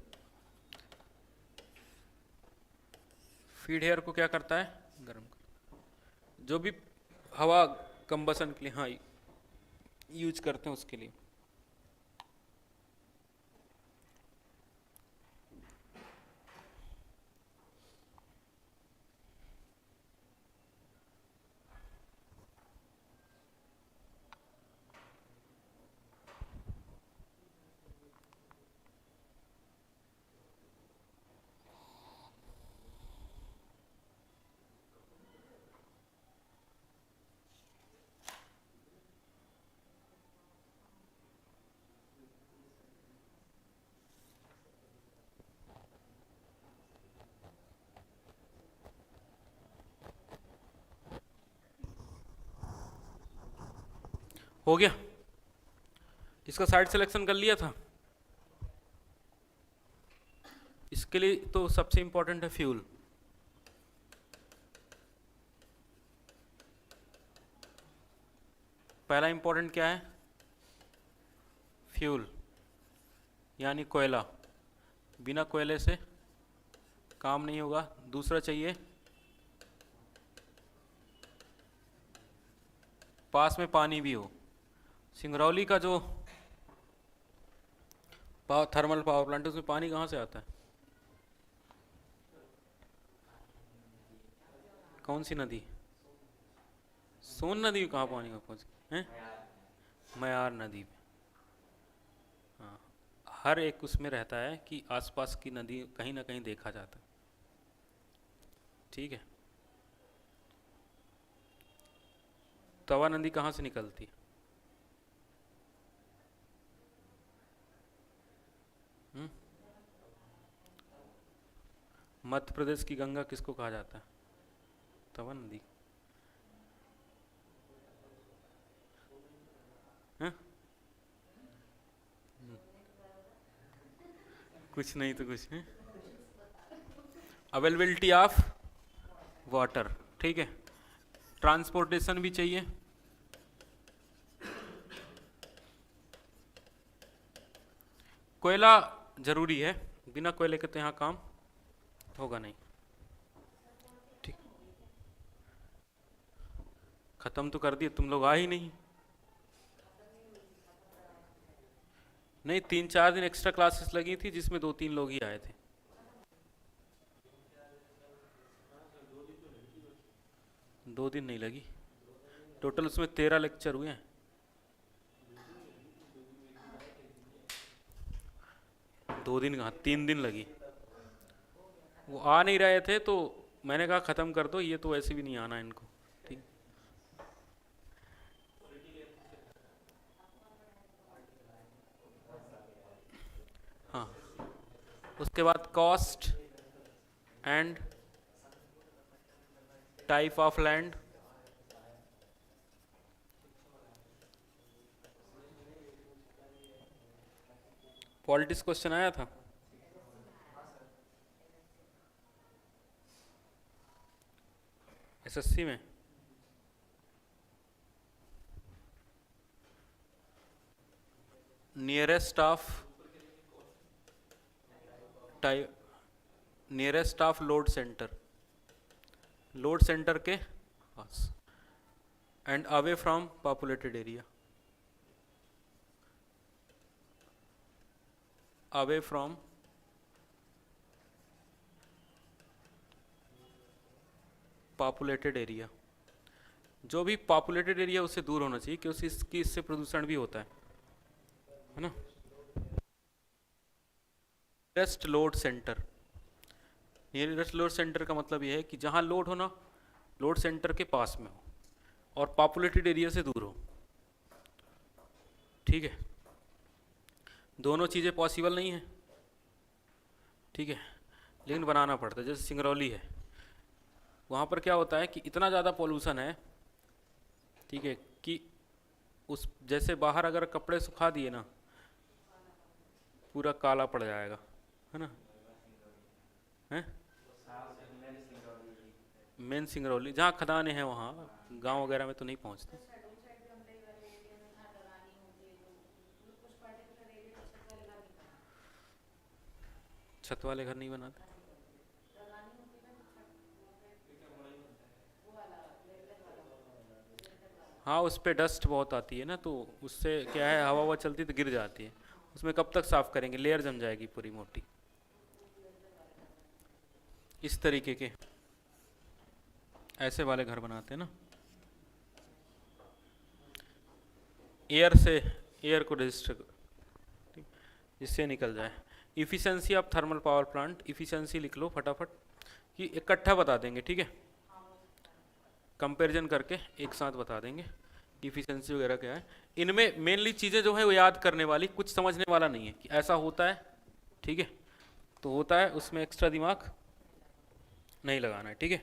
Feed air को क्या करता है? गर्म जो भी हवा कंबसन के लिए, हाँ, यूज करते हैं उसके लिए। हो गया, इसका साइड सिलेक्शन कर लिया था। इसके लिए तो सबसे इंपॉर्टेंट है फ्यूल। पहला इंपॉर्टेंट क्या है? फ्यूल, यानी कोयला। बिना कोयले से काम नहीं होगा। दूसरा चाहिए पास में पानी भी हो। सिंगरौली का जो थर्मल पावर प्लांट है उसमें पानी कहाँ से आता है? कौन सी नदी? सोन नदी में कहाँ पानी का पहुँच है? मयार नदी में। हाँ, हर एक उसमें रहता है कि आसपास की नदी कहीं ना कहीं देखा जाता है। ठीक है। तवा नदी कहाँ से निकलती है? मध्य प्रदेश की गंगा किसको कहा जाता है? तवा नदी। हाँ? कुछ नहीं तो कुछ है। अवेलेबिलिटी ऑफ वाटर, ठीक है। ट्रांसपोर्टेशन भी चाहिए। कोयला जरूरी है, बिना कोयले के तो यहाँ काम होगा नहीं। ठीक, खत्म तो कर दिए, तुम लोग आ ही नहीं। नहीं, 3-4 दिन एक्स्ट्रा क्लासेस लगी थी जिसमें 2-3 लोग ही आए थे। 2 दिन नहीं लगी, टोटल उसमें 13 लेक्चर हुए हैं। 2 दिन कहाँ, 3 दिन लगी। वो आ नहीं रहे थे तो मैंने कहा ख़त्म कर दो, ये तो वैसे भी नहीं आना इनको। ठीक। हाँ, उसके बाद cost and type of land, politics question आया था। एसएससी में nearest of type, nearest of load center, load center के पास, and away from populated area, away from populated area. जो भी पॉपुलेटेड एरिया उससे दूर होना चाहिए क्योंकि इससे प्रदूषण भी होता है ना। Nearest load centre, nearest load centre का मतलब यह है कि जहाँ लोड होना लोड सेंटर के पास में हो और पॉपुलेटेड एरिया से दूर हो। ठीक है, दोनों चीज़ें पॉसिबल नहीं है। ठीक है, लेकिन बनाना पड़ता है। जैसे सिंगरौली है, वहाँ पर क्या होता है कि इतना ज़्यादा पॉल्यूशन है, ठीक है, कि उस जैसे बाहर अगर कपड़े सुखा दिए ना पूरा काला पड़ जाएगा, है ना। है मेन सिंगरौली जहाँ खदानें हैं वहाँ, गांव वगैरह में तो नहीं पहुँचते। छत वाले घर नहीं बनाते। हाँ, उस पे डस्ट बहुत आती है ना, तो उससे क्या है, हवा हवा चलती तो गिर जाती है। उसमें कब तक साफ करेंगे, लेयर जम जाएगी पूरी मोटी। इस तरीके के ऐसे वाले घर बनाते हैं ना, एयर से, एयर को रजिस्टर, ठीक, जिससे निकल जाए। Efficiency of thermal power plant, efficiency लिख लो फटाफट, कि इकट्ठा बता देंगे, ठीक है, कंपैरिजन करके एक साथ बता देंगे इफ़िशेंसी वगैरह क्या है। इनमें मेनली चीज़ें जो है वो याद करने वाली, कुछ समझने वाला नहीं है कि ऐसा होता है, ठीक है, तो होता है, उसमें एक्स्ट्रा दिमाग नहीं लगाना है, ठीक है।